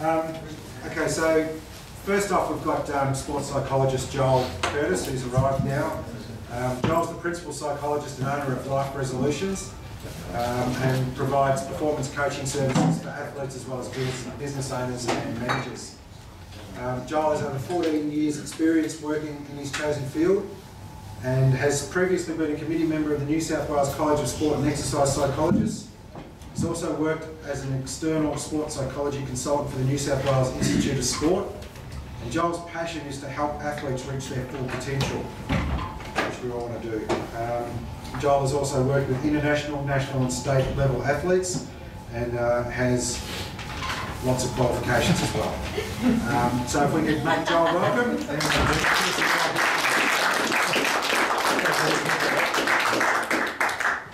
Okay, so first off we've got sports psychologist Joel Curtis, who's arrived now. Joel's the principal psychologist and owner of Life Resolutions and provides performance coaching services for athletes as well as business owners and managers. Joel has over 14 years experience working in his chosen field and has previously been a committee member of the New South Wales College of Sport and Exercise Psychologists. He's also worked as an external sports psychology consultant for the New South Wales Institute of Sport. And Joel's passion is to help athletes reach their full potential, which we all want to do. Joel has also worked with international, national and state level athletes and has lots of qualifications as well. So if we could make Joel welcome.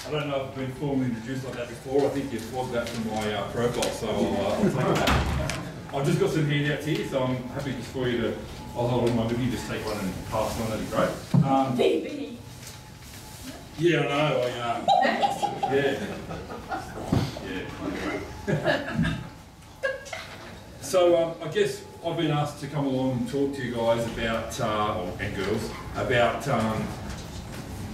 I don't know if I've been formally introduced like that before. I think you've flagged that from my profile, so I'll take that. I've just got some handouts here, so I'm happy just for you to, I'll hold on with you, just take one and pass one, that'd be great. Baby. Yeah, I know, yeah. So I guess I've been asked to come along and talk to you guys about, and girls, about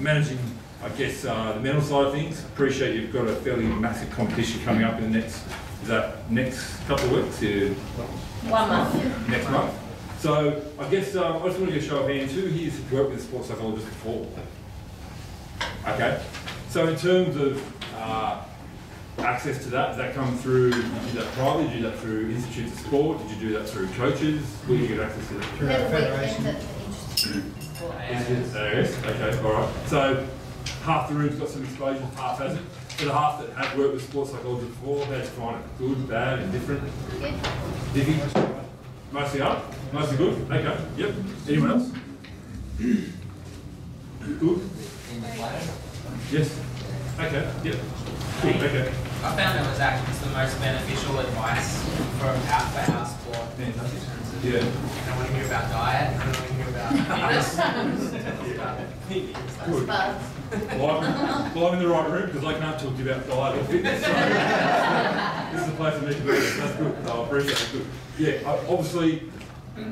managing, I guess, the mental side of things. Appreciate you've got a fairly massive competition coming up in the next couple of weeks? Yeah. 1 month. Next month. So I guess I just want to get a show of hands. Who here has worked with a sports psychologist before? Okay. So in terms of access to that, does that come through, did you do that privately, did you do that through institutes of sport, did you do that through coaches? Where did you get access to that? Through our federation. Okay, alright. So half the room's got some exposure, half hasn't. For the half that have worked with sports psychology before, how'd you find it? Good, bad, indifferent? Good. Dicky? Mostly up? Mostly good? Okay, yep. Anyone else? Good? Yes. Okay, yep. Good, okay. I found it was actually the most beneficial advice for our sport. Yeah. I don't want to hear about diet, I don't want to hear about fitness. Good. Well, I'm in the right room because I can't talk to you about diet or fitness. So this is the place I need to be. That's good. So I appreciate it. Good. Yeah, obviously,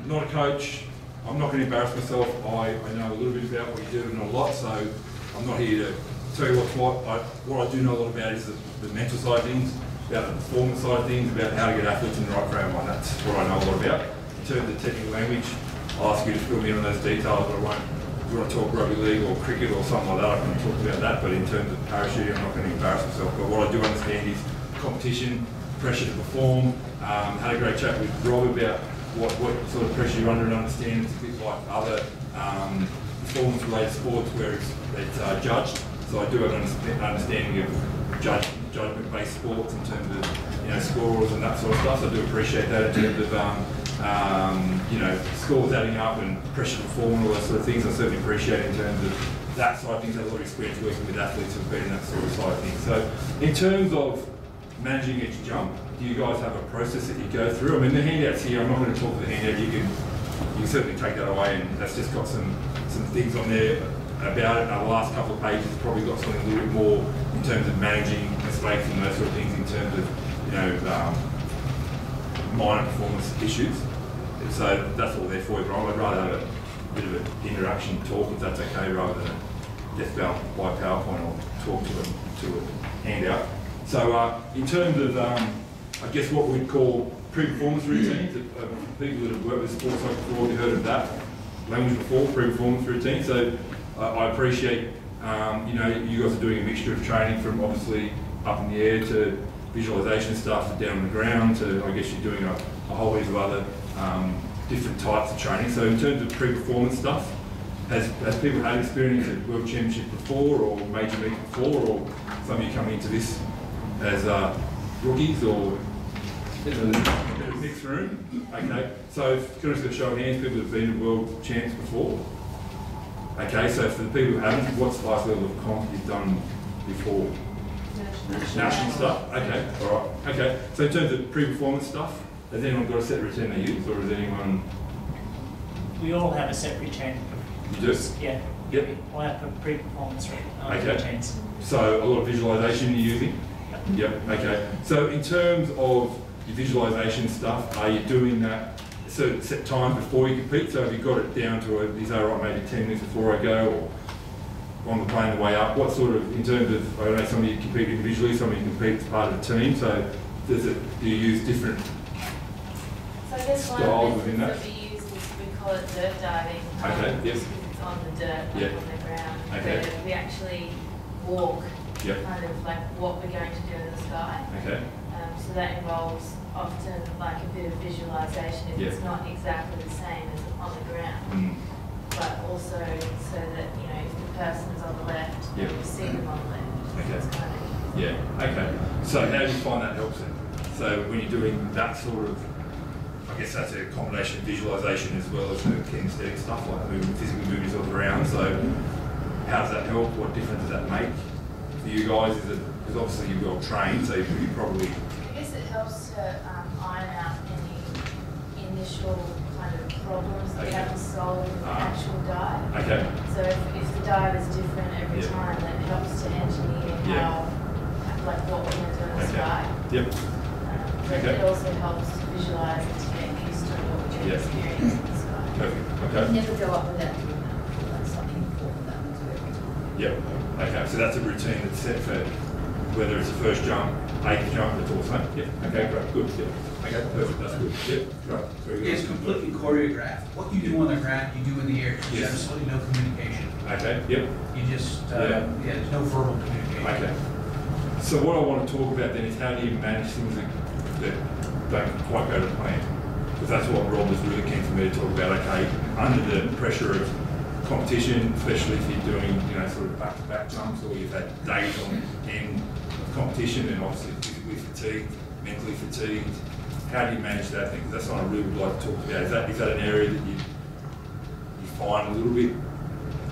not a coach. I'm not going to embarrass myself. I know a little bit about what you do and a lot, so I'm not here to tell you what's what. What I do know a lot about is the mental side of things, about the performance side of things, about how to get athletes in the right frame of mind. That's what I know a lot about. In terms of technical language, I'll ask you to fill me in on those details, but I won't. If you want to talk rugby league or cricket or something like that, I can talk about that, but in terms of parachuting, I'm not going to embarrass myself. But what I do understand is competition, pressure to perform. Had a great chat with Rob about what sort of pressure you're under and understand. It's a bit like other performance-related sports where it's judged. So I do have an understanding of judgment-based sports in terms of scores and that sort of stuff. So I do appreciate that in terms of scores adding up and pressure to perform and all those sort of things. I certainly appreciate it in terms of that side of things. I have a lot of experience working with athletes who've been in that sort of side of things. So in terms of managing each jump, do you guys have a process that you go through? I mean, the handouts here, I'm not going to talk to the handout. You can certainly take that away, and that's just got some things on there about it. The last couple of pages has probably got something a little bit more in terms of managing mistakes and those sort of things in terms of minor performance issues. So that's all there for you, but I'd rather have a bit of an interaction talk, if that's okay, rather than a death by PowerPoint or talk to a handout. So in terms of, I guess what we'd call pre-performance routines, people that have worked with sports like before, you've heard of that language before, pre-performance routine. So I appreciate, you guys are doing a mixture of training from obviously up in the air to visualization stuff to down on the ground to, I guess you're doing a whole heap of other different types of training. So in terms of pre-performance stuff, has people had experience at World Championship before or major meet before, or some of you coming into this as rookies or a mixed room? Okay, so can I just get a show of hands, people that have been at World Champs before? Okay, so for the people who haven't, what's the highest level of comp you've done before? National stuff? Okay, alright. Okay, so in terms of pre-performance stuff, has anyone got a set routine they use, or is anyone? We all have a set routine. You do? Yeah. Yep. We all have a pre-performance routines. So a lot of visualization you're using? Yep. Okay. So in terms of your visualisation stuff, are you doing that a certain set time before you compete? So have you got it down to you say, right, maybe 10 minutes before I go, or on the plane the way up? What sort of, in terms of, I don't know, some of you compete individually, some of you compete as part of the team, so do you use different So I guess one styles of the within methods that? that we use is we call it dirt diving. Okay, yes. Because it's on the dirt, like Yeah. on the ground. Okay. Where we actually walk, Yep. kind of like what we're going to do in the sky. Okay. So that involves often like a bit of visualization if Yeah. it's not exactly the same as on the ground. Mm. But also so that, you know, if the person's on the left, Yeah. you see them on the left. Okay. It's kind of, Yeah, okay. So how do you find that helps then? So when you're doing that sort of, I guess that's a combination of visualisation as well as the kinesthetic stuff, like moving, physically moving yourself around. So how does that help? What difference does that make for you guys? Is it, because obviously you're well trained, so you probably... I guess it helps to iron out any initial kind of problems that we have to solve in the actual dive. Okay. So if the dive is different every Yeah. time, that helps to engineer Yeah. how, like what we're going to do in the sky. Yep. But Okay. it also helps to visualise and to get used to what we're going to Yeah. experience in the sky. Perfect. Okay. Never go up without doing that. That's something important that we do every time. Yep. Okay. So that's a routine that's set for whether it's the first jump, 8th jump, it's all the same. Yep. Okay. Great. Good. Yep. Okay. Perfect. That's good. Yep. Right. Very good. It's completely choreographed. What you do on the ground, you do in the air. There's Yes. absolutely no communication. Okay. Yep. You just, Yeah. there's no verbal communication. Okay. So what I want to talk about then is how do you manage things that don't quite go to plan? Because that's what Rob was really keen for me to talk about. Okay, under the pressure of competition, especially if you're doing, you know, sort of back-to-back jumps, or you've had days on end of competition and obviously physically fatigued, mentally fatigued, how do you manage that thing? 'Cause that's what I really would like to talk about. Is that an area that you find a little bit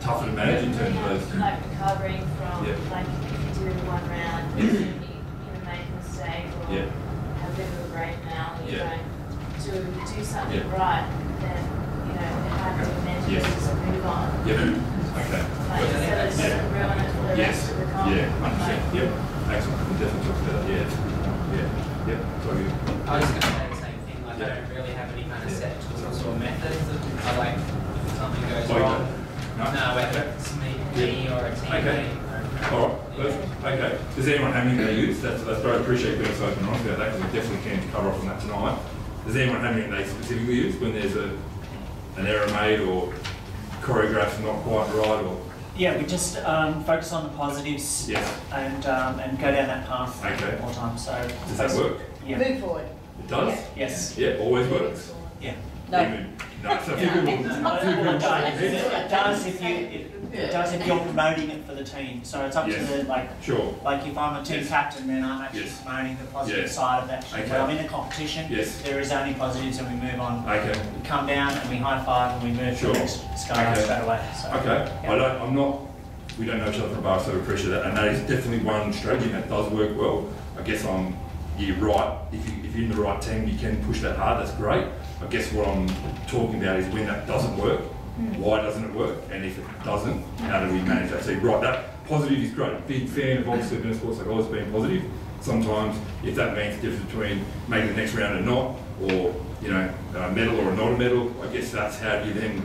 tougher to manage in terms of those? Like recovering from, Yeah. like if you do one round, Yeah. you make a mistake or Yeah. have a bit of a breakdown, and you Yeah. don't do something Yeah. right, then, you know, how do you mentally Yes. just move on? Yep. Okay. Like instead of just ruin it for the Yes. rest of the Yeah. competition. 100%. Yep. Excellent. We'll definitely talk about that. Yeah. Yeah. Yep. Sorry. I was going to say the same thing, like Yeah. I don't really have any kind of Yeah. set tools or methods that I like if something goes Oh, you wrong. don't? No, whether it's me or a teammate. Okay. All right, perfect. Okay. Does anyone have anything they use? That's great. I appreciate you being so open and honest about that, because we definitely can cover off on that tonight. Does anyone have anything they specifically use when there's an error made or choreograph's not quite right, or? Yeah, we just focus on the positives Yes. and go down that path Okay. all the time. So Does that work? Yeah. Move forward. It does? Yes. Yeah, always works. Yeah. No. Even- no, so a few people, It does if you're promoting it for the team. So it's up Yes. to the Sure. like if I'm a team Yes. captain, then I'm actually Yes. promoting the positive Yes. side of that. Okay. When I'm in a competition, Yes. there is only positives and we move on. Okay. We come down and we high five and we move Sure. to the next sky Okay. straight away. So, Okay. yeah. We don't know each other from above, so we appreciate that. And that is definitely one strategy that does work well. I guess you're right. If you're in the right team, you can push that hard. That's great. I guess what I'm talking about is when that doesn't work, why doesn't it work? And if it doesn't, how do we manage that? So right, that positive is great. Big fan of obviously being a sports psychologist being positive. Sometimes if that means the difference between making the next round or not, or a medal or not a medal, I guess that's how you then,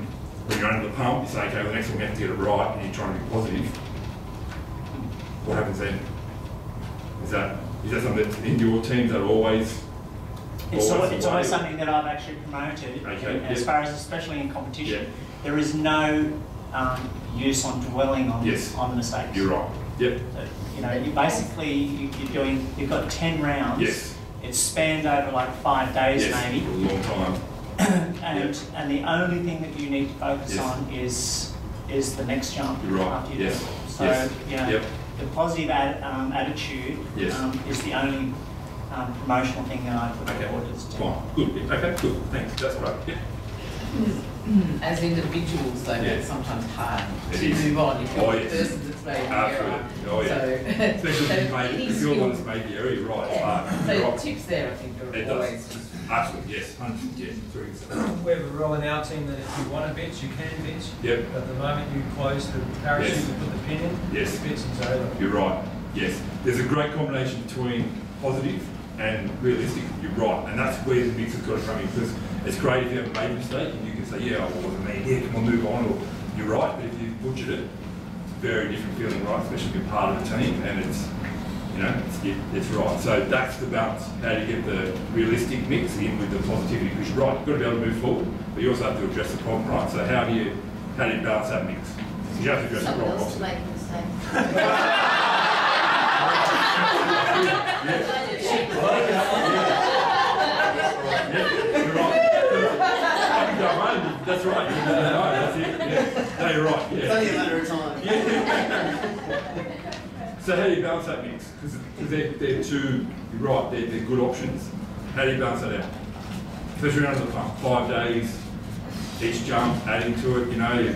when you're under the pump, you say, okay, well, next one we have to get it right, and you're trying to be positive. What happens then? Is that something that's in your teams that always? It's the always way? something that I've actually promoted. Okay, As yeah. far as especially in competition, Yeah. there is no use on dwelling on Yes. on mistakes. You're right. Yep. So, you've got 10 rounds. Yes. It's spanned over like 5 days Yes. maybe. A long time. And the only thing that you need to focus Yes. on is the next jump You're right. after you Yes. do it. So Yes. Yep. the positive attitude Yes. is the only promotional thing that I put Okay. forward as to. Fine. Good. Yeah. Okay. Good. Thanks. That's great. Yeah. As individuals, though, Yeah. it's sometimes hard It to is. move on if you're Oh, the yes. person that's made the error. Absolutely. Oh, yeah. So, Especially if you so made any if you're the one skill- that's made the error, you're right. It's Yeah. hard. So You're right. tips there, I think, It are always does. just Absolutely. Yes. 100%. Yes. Very good. We have a rule in our team that if you want to bitch, you can bitch. Yep. But the moment you close the parachute Yes. and put the pin in, Yes. the bitching's over. You're right. Yes. There's a great combination between positive and realistic. You're right, and that's where the mix has got to come in, because it's great if you have a major mistake and you can say, yeah, I wasn't me, yeah, come on, move on, or you're right, but if you butchered it, it's a very different feeling, right, especially if you're part of the team, and it's, you know, it's right. So that's the balance. How do you get the realistic mix in with the positivity? Because you're right, you've got to be able to move forward, but you also have to address the problem, right? So how do you balance that mix? You have to address the Someone problem. else to make a mistake. That's right. No, that's it. Yeah. No, you're right. Yeah. It's only a matter of time. Yeah. So how do you balance that mix? Because they're two. You're right. They're good options. How do you balance that out? Especially around the pump. 5 days, each jump, adding to it. You know,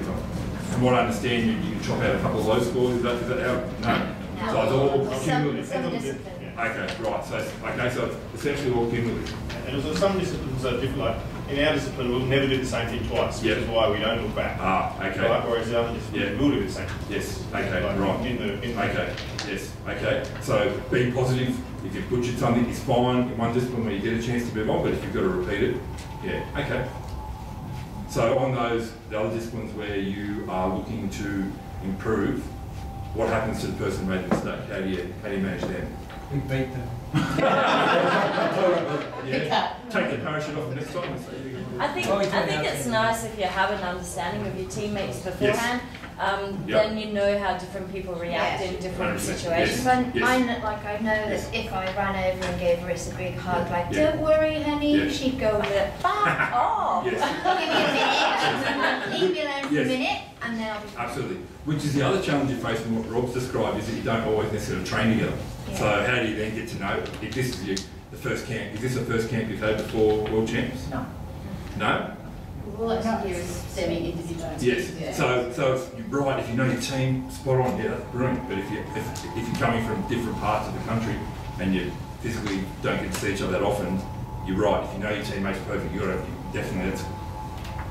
from what I understand, you can chop out a couple of low scores. Is that how? No. So it's all cumulative. Some discipline. Okay, right. So it's essentially all cumulative. And also some disciplines are different. Like in our discipline, we'll never do the same thing twice, which is why we don't look back. Ah, okay. Right? Whereas the other disciplines, we'll do the same. Yes. Okay. Like Right. Okay. Yes. Okay. So being positive. If you've butchered something, it's fine in one discipline where you get a chance to move on. But if you've got to repeat it, yeah. Okay. So on the other disciplines where you are looking to improve, what happens to the person who made the mistake? How do you manage them? We beat them. Yeah. Take the parachute off the next time. I think it's nice if you have an understanding of your teammates beforehand. Then you know how different people react in different situations. I know that if I ran over and gave Riss a big hug, like, don't worry, honey, she'd go with it. Fuck off! Give me a minute. Leave me alone for a minute, and then I'll be fine. Absolutely. Which is the other challenge you face, and what Rob's described is that you don't always necessarily train together. Yeah. So how do you then get to know if this is the first camp? Is this the first camp you've had before World Champs? No. No? Well, that's here is semi-individual. Yes. Yeah. So you're right. If you know your team, spot on. Yeah, that's brilliant. But if you're coming from different parts of the country and you physically don't get to see each other that often, you're right. If you know your teammates perfect, you got to definitely. That's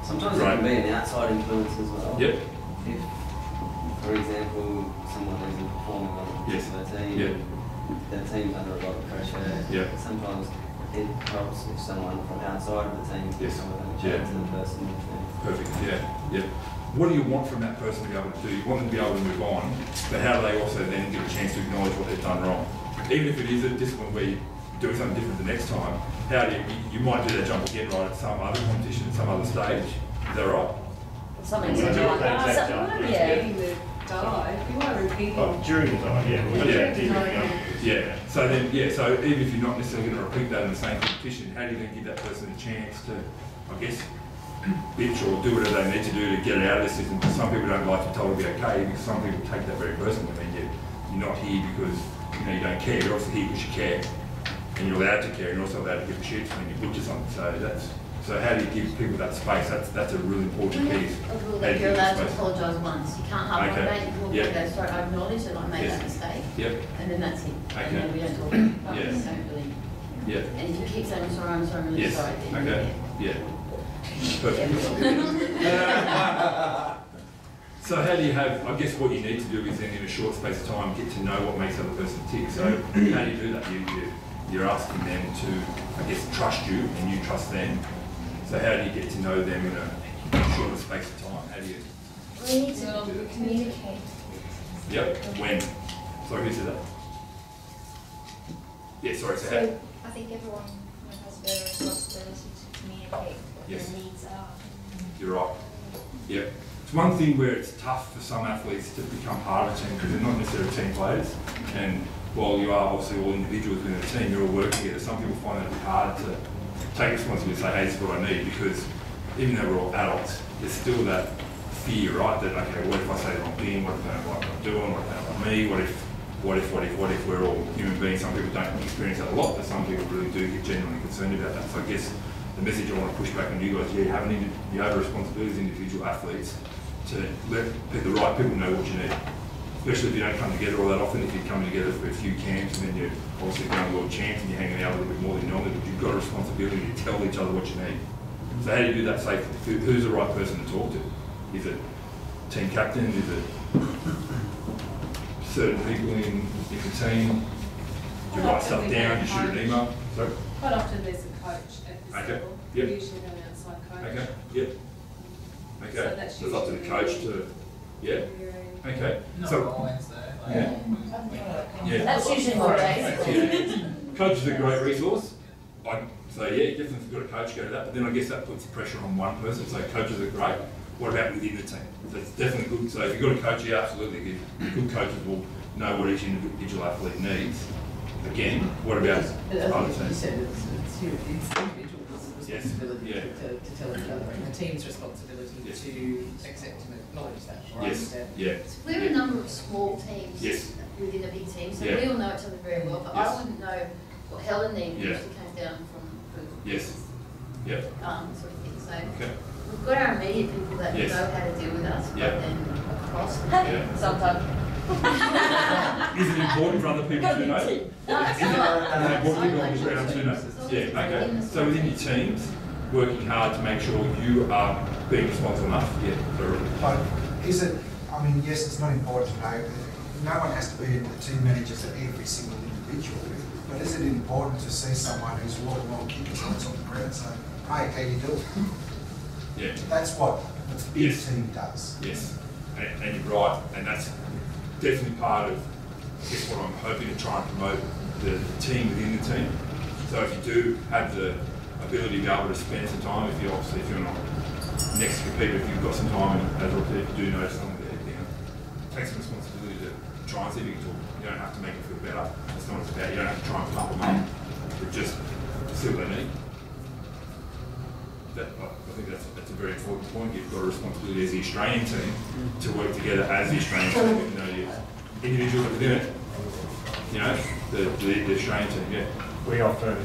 sometimes it can be an outside influence as well. Yep. If, for example, someone isn't performing on a particular team, their team's under a lot of pressure. Sometimes it helps if someone from outside of the team can come and chat to the person in the team. Perfect. Yeah. What do you want from that person to be able to do? You want them to be able to move on, but how do they also then get a chance to acknowledge what they've done wrong? Even if it is a discipline where you're doing something different the next time, how do you might do that jump again right at some other competition, at some other stage. Is that right? Something to do like that. Yeah. You want to repeat it. During the time, Yeah. So then, so even if you're not necessarily going to repeat that in the same competition, how do you then give that person a chance to, I guess, bitch or do whatever they need to do to get it out of the system? Because some people don't like to be told to be okay, because some people take that very personally. I mean, you're not here because you don't care. You're also here because you care, and you're allowed to care, and you're also allowed to give a shit when you butcher something. So how do you give people that space? That's a really important piece. That you're allowed to apologise once. You can't have one day you walk in and go, sorry, I acknowledge that I made that mistake. And then that's it. And then we don't talk about it. We don't really. And if you keep saying, I'm sorry, I'm really sorry. Then Perfect. So how do you have, I guess what you need to do is then in a short space of time get to know what makes the other person tick. So how do you do that? You're asking them to, I guess, trust you and you trust them. So how do you get to know them in a shorter space of time? How do you? We need to communicate. Yep. When? Sorry, who said that? Yeah, sorry, so how? I think everyone has a better responsibility to communicate what their needs are. You're right. Yeah. It's one thing where it's tough for some athletes to become part of a team because they're not necessarily team players. And while you are obviously all individuals within a team, you're all working together. Some people find it hard to take responsibility and say, hey, this is what I need, because even though we're all adults, there's still that fear, right? That, okay, what if I say the wrong thing? What if they don't like what I'm doing? What if they don't like me? What if we're all human beings? Some people don't experience that a lot, but some people really do get genuinely concerned about that. So I guess the message I want to push back on you guys, you have a responsibility as individual athletes to let the right people know what you need. Especially if you don't come together all that often. If you're coming together for a few camps and then you're obviously going to World Champs and you're hanging out a little bit more than you normally, but you've got a responsibility to tell each other what you need. So how do you do that safely? Who's the right person to talk to? Is it team captain? Is it certain people in the team? you write stuff down, you shoot an email? Sorry? Quite often there's a coach at this level, Yep. usually an outside coach. Okay, yep. Okay, So that's so it's up to the coach to, yeah, okay. Not So, always though. Like, yeah. That's usually 4 days. Yeah. Coach is a great resource. So yeah, definitely if you've got a coach, go to that. But then I guess that puts pressure on one person. So coaches are great. What about within the team? That's definitely good. So if you've got a coach, yeah, absolutely. Good coaches will know what each individual athlete needs. Again, what about other teams? It's individuals' responsibility Yes. to tell each other, and the team's responsibility to accept and acknowledge that. Yes. Yeah. We're a number of small teams Yes. within a big team, so Yeah. we all know each other very well, but Yes. I wouldn't know what Helen needed Yeah. if she came down from Yes. Yep. sort of thing. So Okay. we've got our immediate people that Yes. know how to deal with us, Yeah. but then across the Yeah. Sometimes. Is it important for other people to know? No, it's not. Is it important people on the ground to know? Yeah, okay. So within your teams, working hard to make sure you are being responsible enough. Yeah. But is it, I mean, yes, it's not important to know. No one has to be the team managers at every single individual. But is it important to see someone who's walking along, kicking someone on the ground and saying, hey, how you doing? Yeah. That's what the big team does. Yes. And you're right. And that's definitely part of, I guess, what I'm hoping to try and promote the team within the team. So if you do have the ability to be able to spend some time, if you're not next to compete, if you've got some time, and as I said, if you do notice someone with their head down, take some responsibility to try and see if you can talk. You don't have to make it feel better. That's not what it's about. You don't have to try and pump them up, but just see what they need. I think that's a very important point. You've got a responsibility as the Australian team to work together as the Australian team. You know, the individuals within it. You know, the Australian team. Yeah. We often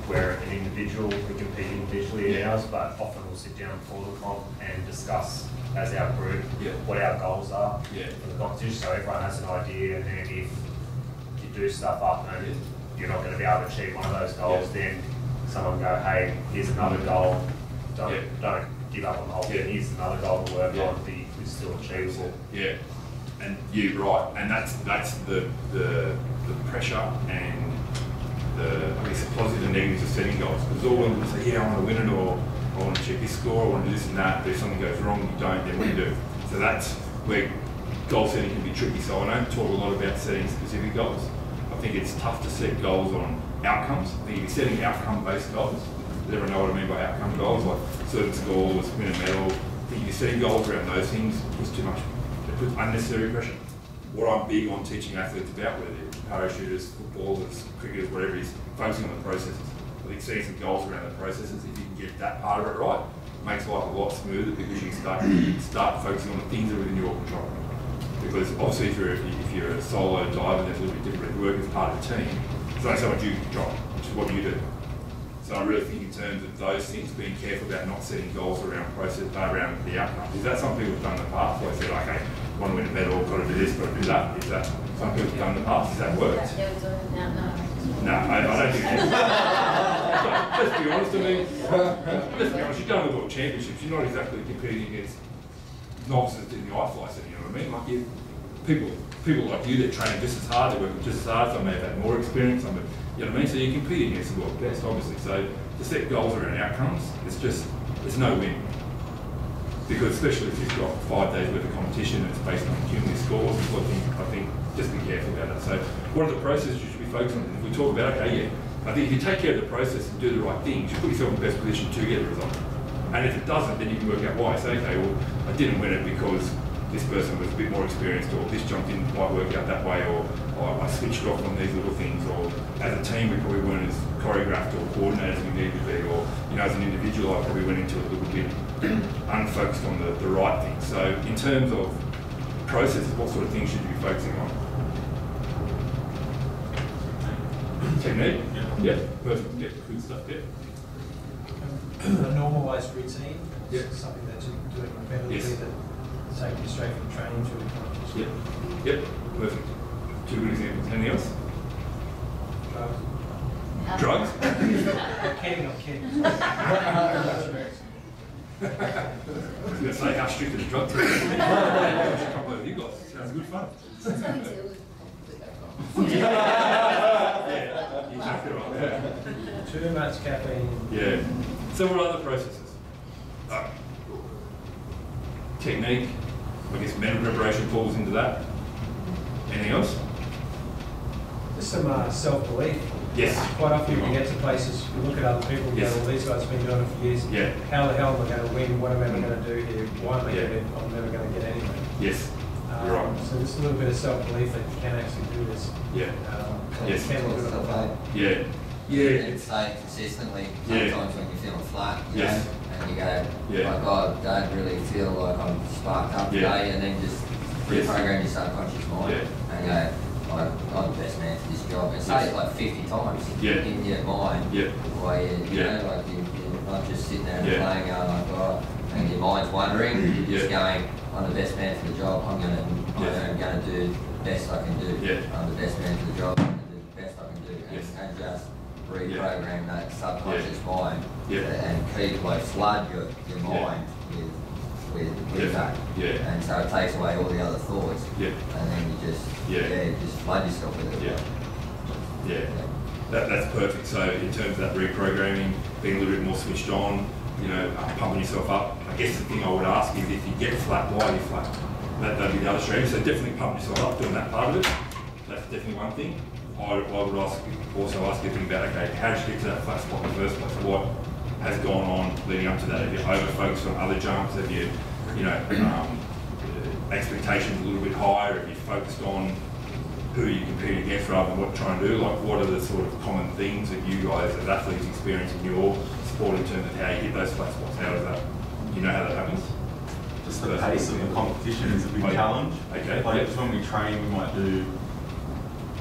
we're an individual. We compete individually in ours, but often we'll sit down before the comp and discuss as our group what our goals are for the competition, so everyone has an idea. And then if you do stuff up and you're not going to be able to achieve one of those goals, then someone go, hey, here's another goal. Don't give up on the whole thing. Here's another goal to work on. It's still achievable. Yeah, and you're right, and that's the pressure and the, I guess, the positive and negatives of setting goals. Because all of them say, yeah, I want to win it, or I want to check this score, I want to do this and that. But if something goes wrong, you don't, then what do you do? So that's where goal setting can be tricky. So I don't talk a lot about setting specific goals. I think it's tough to set goals on outcomes. I think if you're setting outcome-based goals, does everyone know what I mean by outcome goals? Like certain scores, win a medal. I think if you're setting goals around those things, it puts too much, it puts unnecessary pressure. What I'm big on teaching athletes about, whether they're parachuters, footballers, cricketers, whatever it is, focusing on the processes. I think setting some goals around the processes, if you can get that part of it right, makes life a lot smoother because you can start focusing on the things that are within your control. Because obviously if you're a solo diver, there's a little bit different. If you work as part of a team, it's only so much you control, which is what you do. So I really think in terms of those things, being careful about not setting goals around around the outcomes. Is that something we've done in the past? Where I said, okay, want to win a medal, got to do this, got to do that. Is that something we've done in the past? Has that worked? No, I don't think it has. Let's be honest, I mean, let's be honest, you've done the World Championships, you're not exactly competing against novices in the iFly setting, you know what I mean? Like people like you that train just as hard, they work just as hard, some may have had more experience, some have, you know what I mean? So you're competing against the world best, obviously. So to set goals around outcomes, it's no win. Because especially if you've got 5 days worth of competition and it's based on cumulative scores, I think just be careful about that. So what are the processes you should be focused on? If we talk about, okay, I think if you take care of the process and do the right things, you put yourself in the best position to get the result. And if it doesn't, then you can work out why. Say, okay, well, I didn't win it because this person was a bit more experienced, or this jump didn't quite work out that way, or I switched off on these little things, or as a team we probably weren't as choreographed or coordinated as we needed to be, or as an individual I probably went into it a little bit unfocused on the right things. So in terms of processes, what sort of things should you be focusing on? Technique? Yeah, perfect. Yeah, good stuff. Yeah. A normalised routine, yeah. Something that you're doing repetitively, that take you straight from training to the competition. Yep, perfect. 2 good examples. Anything else? Drugs? Kidding, I'm kidding. I was going to say, how strict is the drug test? I should come over with you guys. Sounds good fun. Too much caffeine. Yeah. So what other processes? Technique, I guess mental preparation falls into that. Anything else? Just some self-belief. Yes. Quite often you get to places, you look at other people and go, well, these guys have been doing it for years. Yeah. How the hell am I going to win? What am I going to do here? Why am I going to I'm never going to get anywhere. Yes. You're right. So just a little bit of self-belief that you can actually do this. Yeah. Yes. Can do it. Yeah. Yeah. And say consistently, sometimes when you're feeling flat, you know, and you go, like, oh, I don't really feel like I'm sparked up today, and then just reprogram your subconscious mind and go, I'm the best man for this job. And say it like 50 times in your mind, while you're not just sitting there and playing going like, oh, and your mind's wondering, you're just going, I'm the best man for the job, I'm going to do the best I can do. I'm the best man for the job, I'm going to do the best I can do. And just reprogram that subconscious mind and keep, like, flood your mind with that. And so it takes away all the other thoughts. And then you just, just flood yourself with it. That's perfect. So in terms of that reprogramming, being a little bit more switched on, you know, pumping yourself up. I guess the thing I would ask is, if you get flat, why are you flat? That'd be the other strategy. So definitely pump yourself up, doing that part of it. That's definitely one thing. I would also ask you to think about, okay, how did you get to that flat spot in the first place? What has gone on leading up to that? Have you over-focused on other jumps? Have you, expectations a little bit higher? Have you focused on who you compete against rather than what you're trying to do? Like, what are the sort of common themes that you guys as athletes experience in your sport in terms of how you hit those flat spots? How does that, do you know how that happens? Just the pace of the competition is a big challenge. Okay. Like, when we train, we might do,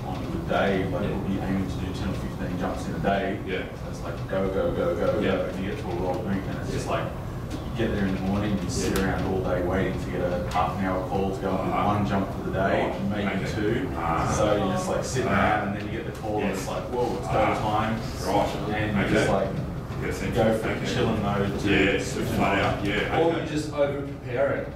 on a good day, like we'll be aiming to do 10 or 15 jumps in a day. So it's like go, and you get to a roll movement, and it's just like, you get there in the morning, you sit around all day waiting to get a half-an-hour call to go and do one jump for the day, maybe two. So you're just like sitting around, and then you get the call, and it's like, whoa, it's go time. And you just like go from chilling mode to switching out. Or you just over-prepare it.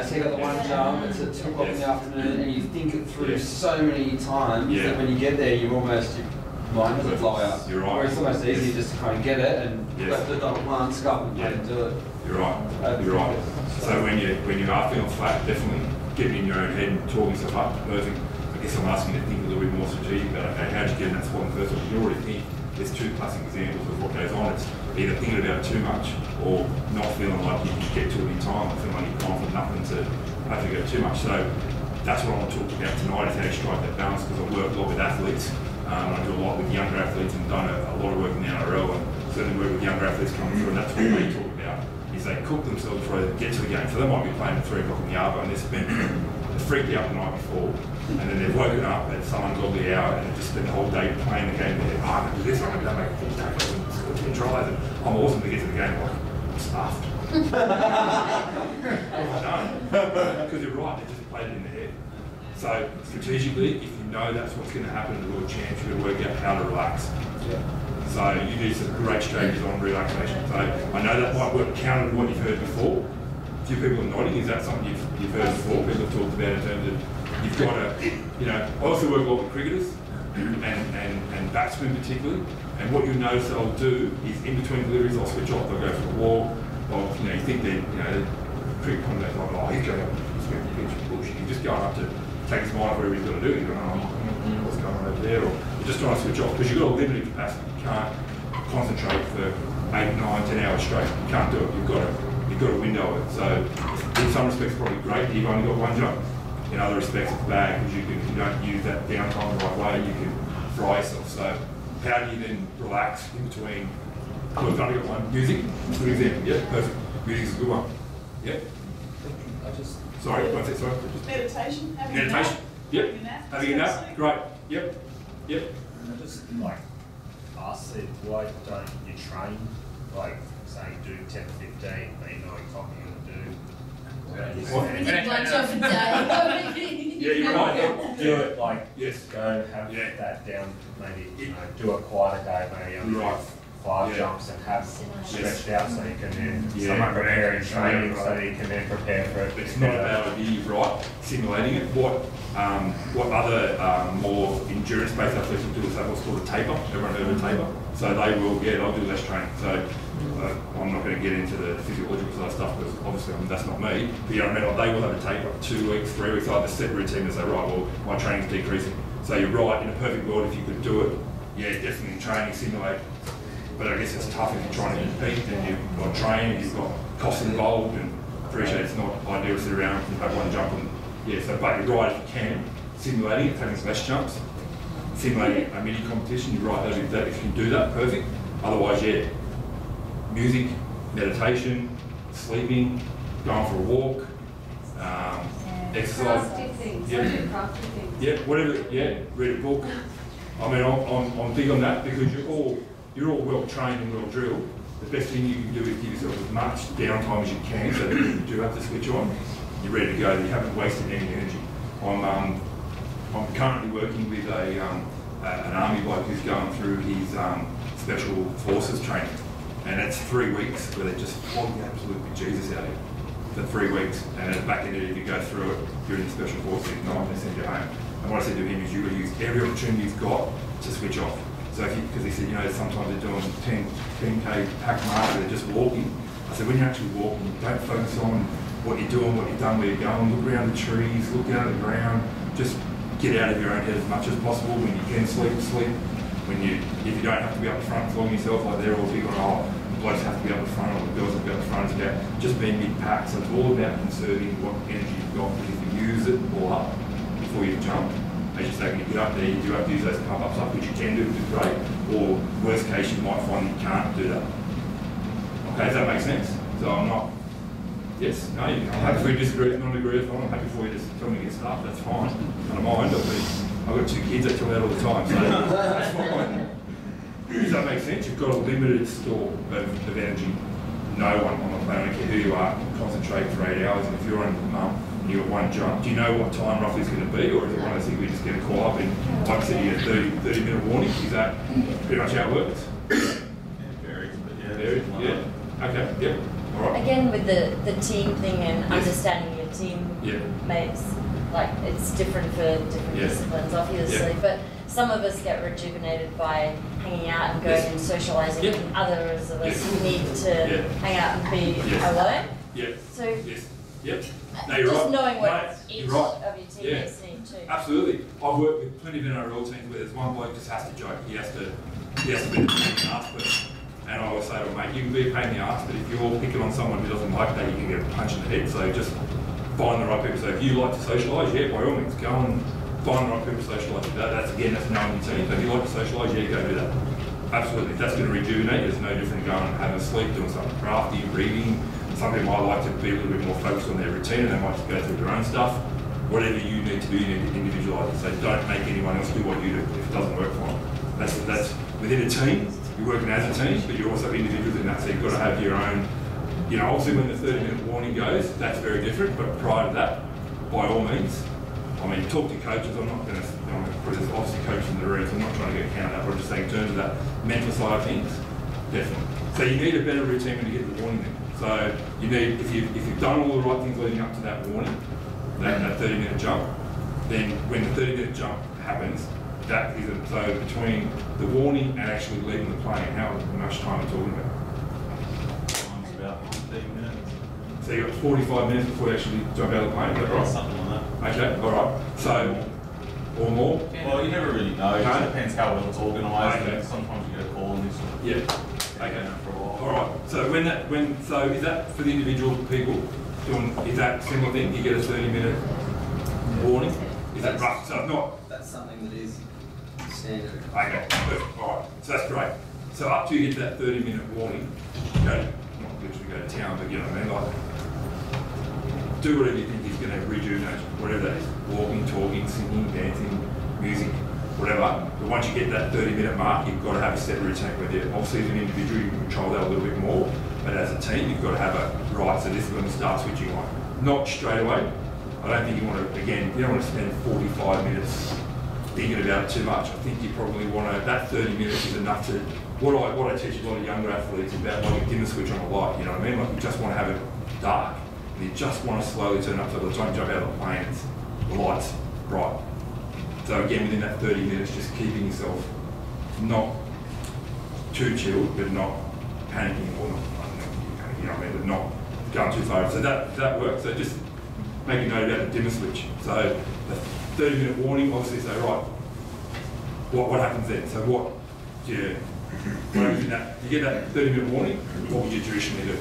So you got the one jump, it's at 2 o'clock in the afternoon, and you think it through so many times that when you get there, you're almost, your mind doesn't blow out. You're right. Or it's almost easy just to kind of get it and let the dot once go up and do it. You're right. You're right. So when you are feeling flat, definitely getting in your own head and talking yourself up, perfect. I guess I'm asking you to think a little bit more strategic about, okay, how did you get in that spot in the first place? You already think there's two classic examples of what goes on. It's either thinking about it too much or not feeling like you can get to it in time, or feeling like you're confident nothing to hopefully go too much. So that's what I want to talk about tonight, is how you strike that balance, because I work a lot with athletes. I do a lot with younger athletes and done a lot of work in the NRL, and certainly work with younger athletes coming through, and that's what they talk about, is they cook themselves before they get to the game. So they might be playing at 3 o'clock in the arvo, and they've freaked out the night before, and then they've woken up at some ungodly hour and just spent the whole day playing the game. They're I'm going to do this, I'm going to make 4 tackles and score 10 tries, and I'm awesome to get to the game, like, I'm stuffed. Because you're right, they just played it in the head. So strategically, if you know that's what's going to happen in the World Champs, you've got to work out how to relax. So you do some great strategies on relaxation. So I know that might work counter to what you've heard before. A few people are nodding. Is that something you've heard before? People have talked about in terms of you've got to, I also work a lot with cricketers and batsmen particularly. And what you'll notice that I'll do is in between deliveries, I'll switch off. They'll go for a walk. You think they're cricket commentators like, oh, he's going up, he's going to pitch bullshit. He's just going up to take his mind off whatever he's got to do. He's going, oh, what's going on over there? Or you're just trying to switch off because you've got a limited capacity. You can't concentrate for 8, 9, 10 hours straight. You can't do it. You've got a window of it. So in some respects, it's probably great that you've only got one jump. In other respects, it's bad because if you don't use that downtime the right way, you can fry yourself. So how do you then relax in between? Well, I've only got one. Music, good example. Yeah, perfect. Music's a good one. Yep. Sorry, one sec, sorry. Meditation. Meditation. Yep. Having a nap. Great. Yep. I just ask it, why don't you train, like saying do 10 to 15, but you know what you're going to do? Yeah, you're right. Do it like go have that down, maybe do a quieter day, maybe only 5 jumps and have stretched out so you can then someone prepare in training so you can then prepare for it. It's not about you, right? Simulating it. What other more endurance-based athletes will do is have what's called a taper. Everyone heard of a taper? So they'll do less training. So I'm not going to get into the physiological side of stuff because obviously that's not me. But you know what I mean? Like, they will have to take like 2 weeks, 3 weeks, like a set routine and say, right, well, my training's decreasing. So you're right, in a perfect world, if you could do it, yeah, definitely training, simulate. But I guess it's tough if you're trying to compete and you've got training, you've got costs involved, and appreciate it's not ideal to sit around and have one jump and yeah, so but you're right if you can, simulating it, having less jumps, simulating a mini competition, you're right that if you can do that, perfect. Otherwise, yeah, music, meditation, sleeping, going for a walk, exercise. Crafty things, Yeah. crafty things. Yeah, whatever, yeah, read a book. I mean, I'm big on that because you're all well trained and well drilled. The best thing you can do is give yourself as much downtime as you can so that when you do have to switch on, you're ready to go, you haven't wasted any energy. I'm currently working with an army bloke who's going through his special forces training, and it's 3 weeks where they're just flogging absolute bejesus out of you for 3 weeks, and at the back end of it, if you go through it, you're in the special forces, not they send you home. And what I said to him is you've got to use every opportunity you've got to switch off. So because he said, you know, sometimes they're doing 10K pack march, they're just walking. I said, when you're actually walking, don't focus on what you're doing, what you've done, where you're going. Look around the trees, look down at the ground. Just get out of your own head as much as possible. When you can sleep, sleep. If you don't have to be up the front flogging yourself, like they're all big on, oh, the blokes have to be up the front, or the girls have to be up the front. It's about just being mid-pack. So it's all about conserving what energy you've got, because if you use it all up before you jump, as you say, when you get up there, you do have to use those pump-ups up, which you can do, which is great. Or worst case, you might find you can't do that. Okay, does that make sense? So I'm not, yes, no, I'm happy for you to disagree, not agree, it's fine. I'm happy for you to tell me to get stuff, that's fine. I don't mind, I've got 2 kids that tell me that all the time, so that's fine. Does that make sense? You've got a limited store of energy. No one on the planet, I don't care who you are, can concentrate for 8 hours, and if you're on and you've got one jump, do you know what time roughly it's going to be, or is it one of those things we just get a call up and, like I said, you get a 30-minute warning? Is that pretty much how it works? It varies, but yeah. Varies, yeah. Okay, yep. All right. Again, with the team thing and understanding your team mates, like it's different for different disciplines, obviously, but some of us get rejuvenated by hanging out and going and socialising, and others of us need to hang out and be alone. Yeah. So, yep. No, you're just right. knowing what each you're right. of your teammates need too. Absolutely. I've worked with plenty of NRL teams where there's one bloke just has to joke. He has to be the pain in the arse person. And I always say to him, mate, you can be a pain in the arse, but if you're picking on someone who doesn't like that, you can get a punch in the head. So just find the right people. So if you like to socialise, yeah, by all means, go and find the right people to socialise with. That's knowing your team. So if you like to socialise, yeah, go do that. Absolutely. If that's going to rejuvenate you, it's no different than going and having a sleep, doing something crafty, reading. Some people might like to be a little bit more focused on their routine and they might just go through their own stuff. Whatever you need to do, you need to individualise it. So don't make anyone else do what you do if it doesn't work for them. That's within a team, you're working as a team, but you're also individuals in that. So you've got to have your own, you know, obviously when the 30-minute warning goes, that's very different, but prior to that, by all means, I mean, talk to coaches. I'm not going to, there's obviously coaches in the room, so I'm not trying to get count out, but I'm just saying in terms of that mental side of things, definitely. So you need a better routine when you get the warning then. So you need, if you've done all the right things leading up to that warning, that 30-minute jump, then when the 30-minute jump happens, that is it. So between the warning and actually leaving the plane, how much time are we talking about? Time's about 15 minutes. So you've got 45 minutes before you actually jump out of the plane, is that right? Something like that. Okay, all right. So, or more? Well, you never really know. It just depends how well it's organised. Okay. Sometimes you get a call and this sort of Okay. For a while. All right. So so is that for the individual people doing? Is that similar thing? You get a 30-minute warning. Is that rough? So not. That's something that is standard. Okay. Perfect. All right. So that's great. So up to you get to that 30-minute warning, go not literally go to town, but you know what I mean, like do whatever you think is going to rejuvenate you, whatever that is. Walking, talking, singing, dancing, music, whatever. But once you get that 30-minute mark, you've got to have a set routine with you. Obviously, as an individual, you can control that a little bit more, but as a team, you've got to have a right. So this is when we start switching on. Not straight away. I don't think you want to. Again, you don't want to spend 45 minutes thinking about it too much. I think you probably want to. That 30 minutes is enough to. What I teach a lot of younger athletes about like a dimmer switch on a light. You know what I mean? Like you just want to have it dark. You just want to slowly turn up so by the time you jump out of the plane, the light's bright. So again, within that 30 minutes, just keeping yourself not too chilled, but not panicking or not, you know what I mean, but not going too far. So that works. So just make a note about the dimmer switch. So the 30-minute warning, obviously say, right, what happens then? So what happens in that? You get that 30-minute warning, what would you traditionally do?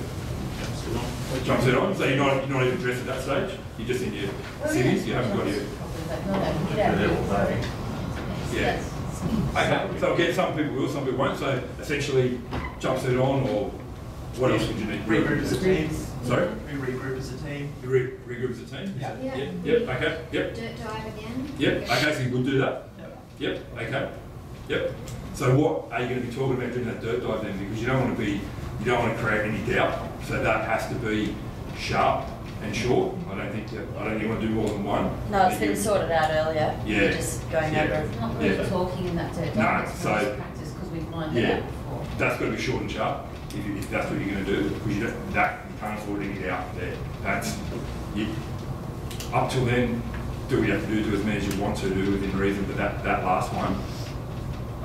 Jump it on. So you're not even dressed at that stage. You're just in your civvies. You haven't got your. Yeah. Okay. So again, some people will, some people won't. So essentially, jump it on, or what else would you need? Regroup as a team. Sorry. We regroup as a team. You regroup as a team. Yeah. Yep. Okay. Yep. Dirt dive again. Yep. Okay. So you would do that. Yep. Okay. Yep. So what are you going to be talking about during that dirt dive then? Because you don't want to create any doubt. So that has to be sharp and short. I don't think you want to do more than one. No, it's been sorted out earlier. Yeah. We're just going over it. It's not really talking in that dirt dive. No, It's so more practice because we've lined it up before. That's got to be short and sharp if that's what you're going to do. Because you can't afford any doubt there. That's up till then. Do what you have to do as many as you want to do within reason. But that last one,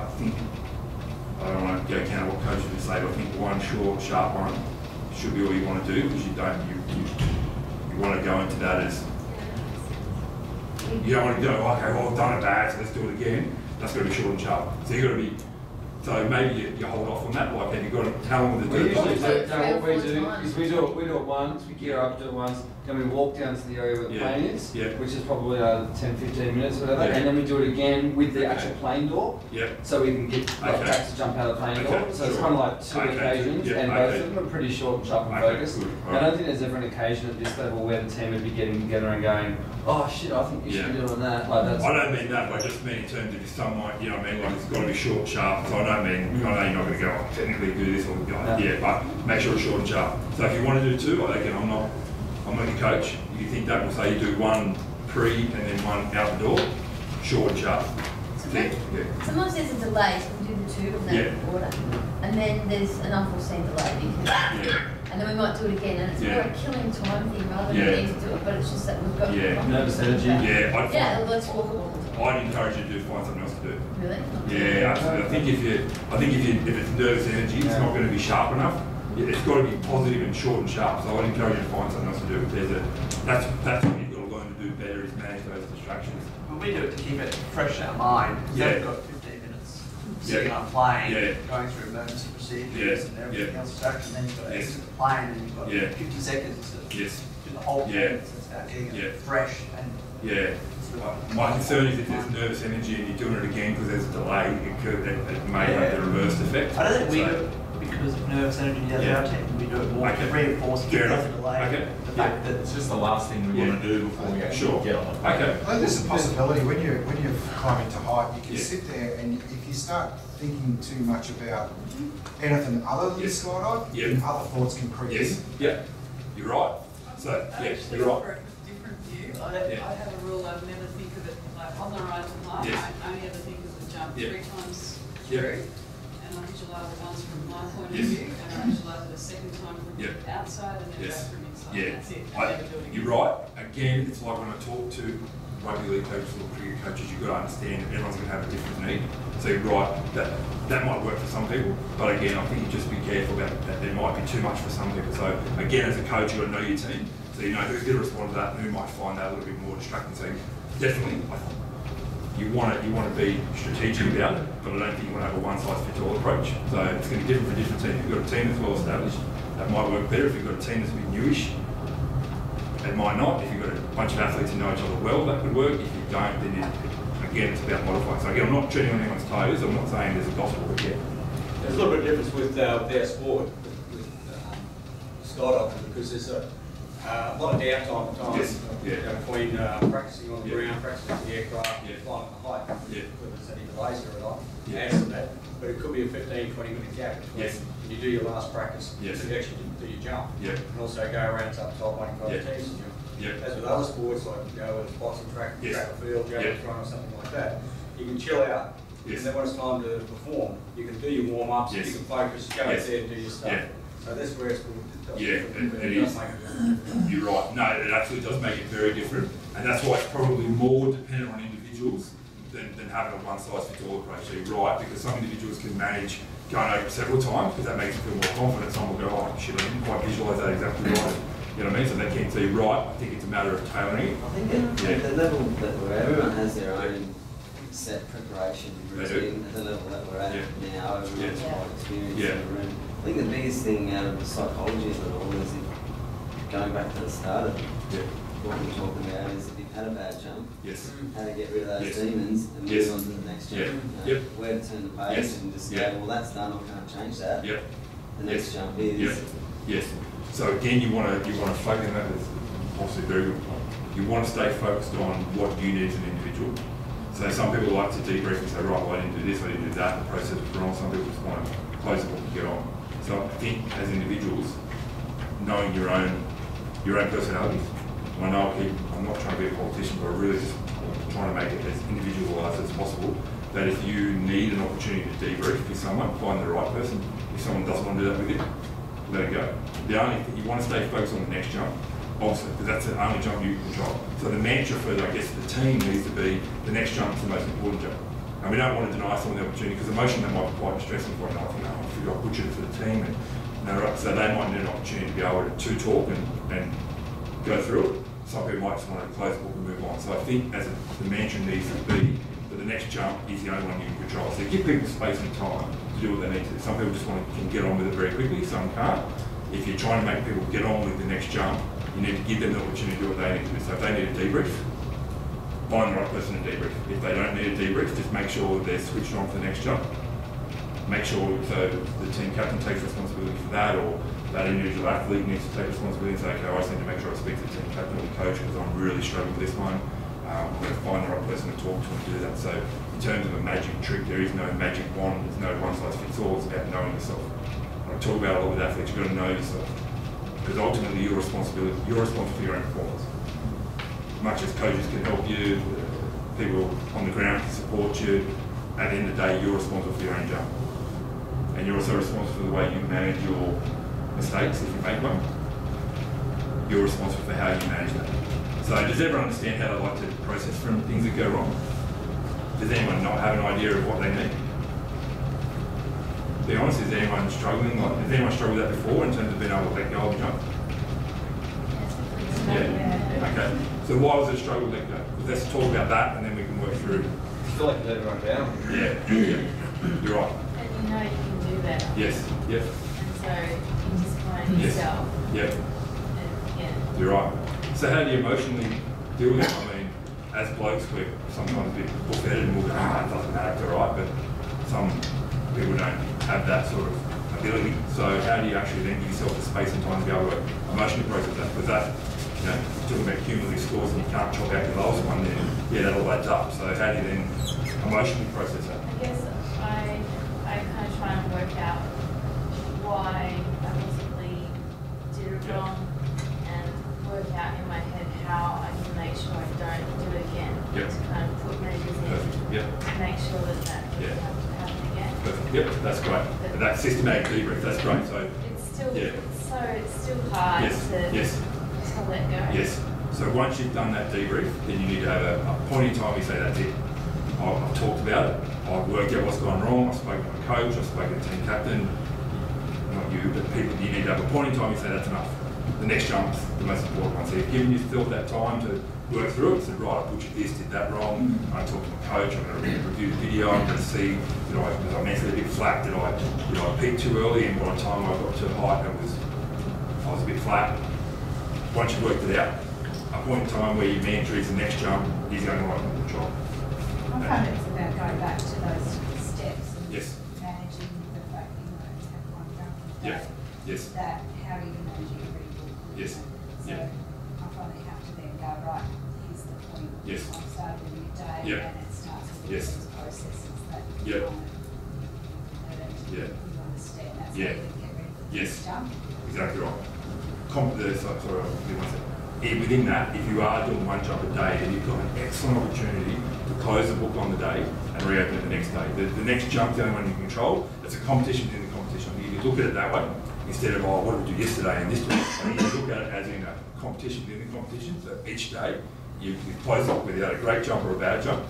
I think. I don't want to go counter what coaches would say, but I think one short, sharp one should be all you want to do, because you want to go into that as, you don't want to go, okay, well, I've done it bad, so let's do it again. That's got to be short and sharp. So you've got to be, so maybe you hold off on that, like, have you got how long to do it? What we do is we do it once, we gear up, do it once, then we walk down to the area where the plane is, which is probably 10-15 minutes or whatever, and then we do it again with the actual plane door, so we can get backs to jump out of the plane door. So it's kind of like two occasions, and both of them are pretty short and sharp and focused. I don't think there's ever an occasion at this level where the team would be getting together and going, oh shit, I think you should be doing that. Like that's. I don't mean that, I just mean in terms of if someone, you know what I mean, like it's got to be short, sharp. So I don't mean, I know you're not going to go, technically do this or go, but make sure it's short and sharp. So if you want to do two, again, I'm not your coach. If you think that will say you do one pre and then one out the door, short and sharp. Sometimes there's a delay, so we do the two of that order. And then there's an unforeseen delay because and then we might do it again, and it's more a killing time thing rather than needing to do it, but it's just that we've got nervous energy. Let's walk a walk. I'd encourage you to find something else to do. Really? Yeah, absolutely. I think if it's nervous energy, it's not going to be sharp enough. It's got to be positive and short and sharp. So I'd encourage you to find something else to do. That's what you've got to learn to do better, is manage those distractions. Well, we do it to keep it fresh in our mind. We've got 15 minutes sitting on a plane, going through emergency procedures and everything else distraction. Then you've got to exit the plane, and you've got 50 seconds to do the whole thing. So it's about getting it fresh and. My concern is if there's nervous energy and you're doing it again because there's a delay, it may have the reversed effect. I don't think we do it because of nervous energy the other team. We do it more to reinforce it as a delay. The fact that it's just the last thing we want to do before we actually get on the plane. I think there's a possibility when you're climbing to height, you can sit there and if you start thinking too much about anything other than skydive, other thoughts can creep in. Yeah, you're right. So you're right. I have a rule, I never think of it like on the rise and high. I only ever think of the jump 3 times through, and I visualise it once from my point of view, and I visualise it a second time from outside, and then back from inside. That's it. I never do it again. You're right. Again, it's like when I talk to rugby league coaches or cricket coaches, you've got to understand that everyone's going to have a different need. So you're right, that might work for some people, but again, I think you just be careful about that. There might be too much for some people. So again, as a coach, you've got to know your team. So you know who's going to respond to that and who might find that a little bit more distracting. So definitely, you want to be strategic about it, but I don't think you want to have a one-size-fits-all approach. So it's going to be different for different teams. If you've got a team that's well established, that might work better. If you've got a team that's a bit newish, it might not. If you've got a bunch of athletes who know each other well, that could work. If you don't, then again, it's about modifying. So again, I'm not treading on anyone's toes. I'm not saying there's a gospel, but there's a little bit of difference with our sport, with skydiving, because there's a lot of downtime at times between practicing on the ground, practicing in the aircraft, flying at the height, whether there's any delays or not, answer that. But it could be a 15-20 minute gap between when you do your last practice and you actually do your jump, and also go around to up top waiting for other teams to jump. As with other sports, like whether it's boxing, track or field, javelin throwing or something like that, you can chill out. And then when it's time to perform, you can do your warm-ups, you can focus, go out there and do your stuff. So that's where it's good. It is. You're right. No, it actually does make it very different, and that's why it's probably more dependent on individuals than having a one-size-fits-all approach. So you're right, because some individuals can manage going over it several times because that makes them feel more confident. Some will go, oh shit, I didn't quite visualise that exactly right. You know what I mean? So they can't see right. I think it's a matter of tailoring it. I think at the level that where everyone has their own set preparation routine, at the level that we're at now, everyone's quite experienced in the room. I think the biggest thing out of the psychology of it all is going back to the start of what we're talking about is if you've had a bad jump, how to get rid of those demons and move on to the next jump. Where to turn the page and just go, well that's done, I can't change that. The next jump is... So again, you want to focus on that. Is obviously a very good point. You want to stay focused on what you need as an individual. So some people like to debrief and say, right, well, I didn't do this, I didn't do that, the process was wrong. Some people just want to close the book and get on. So I think as individuals, knowing your own personalities. I know I'm not trying to be a politician, but I'm really just trying to make it as individualised as possible. That if you need an opportunity to debrief with someone, find the right person. If someone doesn't want to do that with you, let it go. The only thing, you want to stay focused on the next jump, obviously, because that's the only jump you can control. So the mantra for, I guess, the team needs to be, the next jump is the most important jump. And we don't want to deny someone the opportunity, because emotionally that might be quite distressing for them. I think, oh, I feel I butchered it for the team. So they might need an opportunity to be able to talk and go through it. Some people might just want to close the book and move on. So I think the mantra needs to be that the next jump is the only one you can control. So give people space and time to do what they need to. Some people just can get on with it very quickly, some can't. If you're trying to make people get on with the next jump, you need to give them the opportunity to do what they need to do. So if they need a debrief, find the right person to debrief. If they don't need a debrief, just make sure they're switched on for the next jump. Make sure so the team captain takes responsibility for that, or that individual athlete needs to take responsibility and say, okay, I just need to make sure I speak to the team captain or the coach because I'm really struggling with this one. I'm going to find the right person to talk to and do that. So in terms of a magic trick, there is no magic wand, there's no one size fits all, it's about knowing yourself. I talk about a lot with athletes, you've got to know yourself. Because ultimately you're responsible for your own performance. Much as coaches can help you, people on the ground can support you, at the end of the day you're responsible for your own jump. And you're also responsible for the way you manage your mistakes if you make one. You're responsible for how you manage that. So does everyone understand how they like to process from things that go wrong? Does anyone not have an idea of what they need? To be honest, is anyone struggling? Has anyone struggled with that before in terms of being able to let go of a jump? Yeah. Okay. So why was it a struggle to let go? Let's talk about that and then we can work through. I feel like you let everyone down. Yeah. You're right. And you know you can do better. Yes. Yep. And so you disappoint yourself. Yep. And, yeah. You're right. So how do you emotionally deal with it? I mean, as blokes, we're sometimes a bit bullheaded and we'll go, it doesn't matter, it's all right, but some people don't have that sort of ability. So how do you actually then give yourself the space and time to be able to emotionally process that? Because that, you know, talking about cumulative scores and you can't chop out the lowest one, then yeah, that all adds up. So how do you then emotionally process that? I guess I kind of try and work out why I possibly did it wrong and work out in my head how I can make sure I don't do it again. To kind of put measures in to make sure that doesn't happen again. Perfect. Yep, that's great. But that systematic debrief, that's great. So it's still hard to let go. Yes. So once you've done that debrief, then you need to have a point in time you say that's it. I've talked about it, I've worked out what's gone wrong, I've spoken to my coach, I've spoken to the team captain, not you, but people, you need to have a point in time you say that's enough. The next jump's the most important one. So you've given yourself that time to work through it, said, right, I butchered this, did that wrong, I talked to my coach, I'm going to review the video, I'm going to see, was I mentally a bit flat, did I peak too early, and by the time I got to the height, I was a bit flat. Once you've worked it out, a point in time where your mantra is the next jump is the only one you can control. I find it's about going back to those steps and managing the fact that you have one jump a day. Yes. That how do you manage your people? Yes. So I find that you have to then go, right, here's the point. I've started a new day and it starts with these processes that you want to understand. That's how you get ready for the next jump. Exactly right. Within that, if you are doing one jump a day, then you've got an excellent opportunity to close the book on the day and reopen it the next day. The next jump, the only one you control, it's a competition within the competition. You look at it that way, instead of, what did we do yesterday and this week? I mean, you look at it as in a competition within the competition. So each day, you've closed the book whether you had a great jump or a bad jump.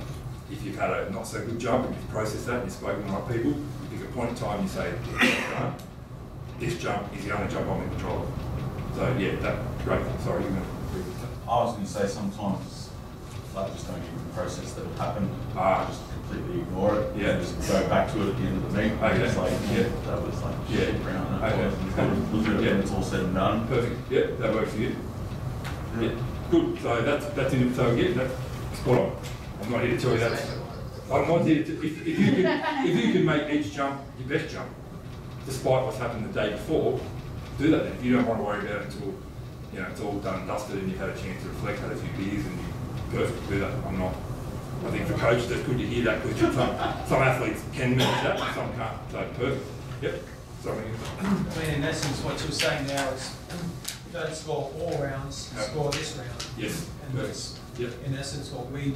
if you've had a not so good jump and you've processed that and you've spoken to the right people, you pick a point in time, you say, this jump is the only jump I'm in control of. So yeah, great. Sorry, you're going to. I was going to say sometimes I just don't even process that it happened. I just completely ignore it. Yeah. And just go back to it at the end of the meet. Okay. It's like, that was like shit round. Okay. Look at it when it's all said and done. Perfect. Yeah, that works for you. Yeah. Good. So that's it. So yeah, that's spot on. I'm not here to tell you that. I'm not here to. If you can make each jump your best jump, despite what's happened the day before, do that. Then. If you don't want to worry about it until it's all done and dusted and you've had a chance to reflect, had a few beers, and you're perfect to do that. I'm not. I think for coaches, that's good to hear that because some athletes can manage that, and some can't. So perfect. Yep. Sorry. I mean, in essence, what you're saying now is don't score all rounds, score this round. Yes. And that's, in essence, what we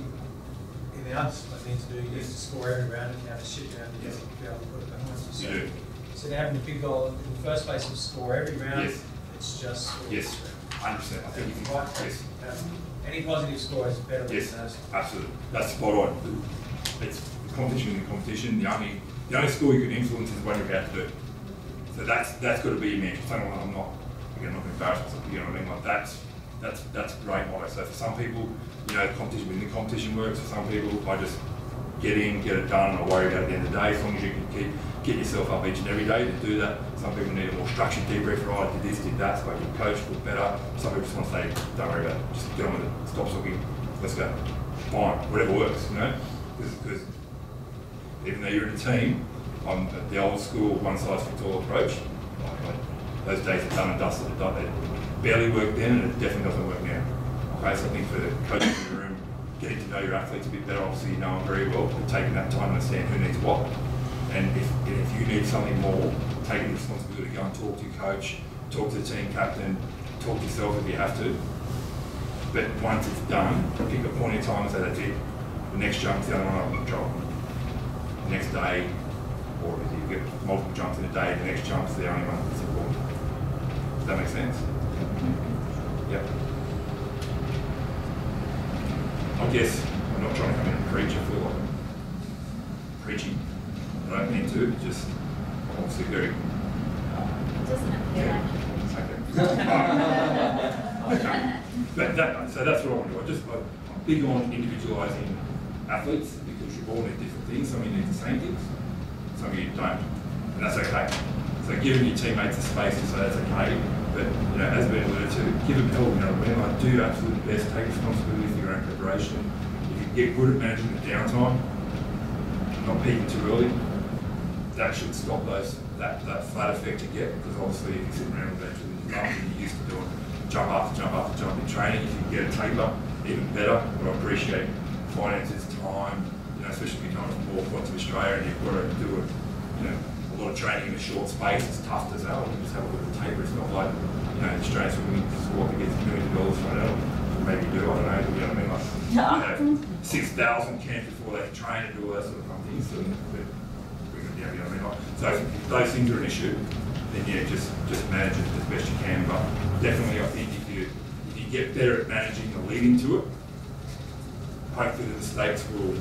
in our discipline need to do is to score every round and have a shit round and be able to put it behind you. So, so having a big goal in the first place of score every round, it's just 100%. I think you can. Yes. Any positive score is better than those. Absolutely. That's spot on. It's competition in competition. The only score you can influence is what you're about to do. So that's got to be your mental. I'm not going to embarrass myself. You know what I mean? Like that's great motto. So for some people, competition within the competition works. For some people, I just get in, get it done, and I'll worry about it at the end of the day. As long as you can get yourself up each and every day to do that. Some people need a more structured debrief. Right, I did this, did that, spoke to the coach, look better. Some people just want to say, don't worry about it. Just get on with it. Stop talking. Let's go. Fine. Whatever works. Because even though you're in a team, I'm the old school one-size-fits-all approach. Those days are done and dusted. It barely worked then, and it definitely doesn't work now. Okay, so I think for the coaches in the room, getting to know your athletes a bit better, obviously you know them very well, but taking that time to understand who needs what. And if you need something more, taking the responsibility to go and talk to your coach, talk to the team captain, talk to yourself if you have to. But once it's done, pick a point in time and say that's it. The next jump's the other one I can control. The next day, or if you get multiple jumps in a day, the next jump's the only one that's important. Does that make sense? Yep. I guess I'm not trying to come in and preach. I feel like I'm preaching. I don't mean to, just obviously very. It doesn't appear like okay. So that's what I want to do. I'm big on individualising athletes because you're all need different things. Some of you need the same things, some of you don't, and that's okay. So giving your teammates a space to say that's okay, but as been alluded to, give them help. Do your absolute best, take responsibility for your own preparation. If you get good at managing the downtime, not peaking too early, that should stop that flat effect you get, because obviously if you sit around the bench with your jump and you're used to doing jump after jump after jump in training, if you can get a taper, even better. But I appreciate finances, time, especially if you're coming from more parts of Australia and you've got to do a lot of training in a short space. It's tough to say, you just have a look at the taper. It's not like Australian swimming sport that gets millions of dollars from it. Maybe you do, I don't know. You know what I mean? Like, you have 6,000 camps before they can train and do all that sort of things. So, you know what I mean? So if those things are an issue, then just manage it as best you can. But definitely, I think if you get better at managing the lead into it, hopefully the mistakes will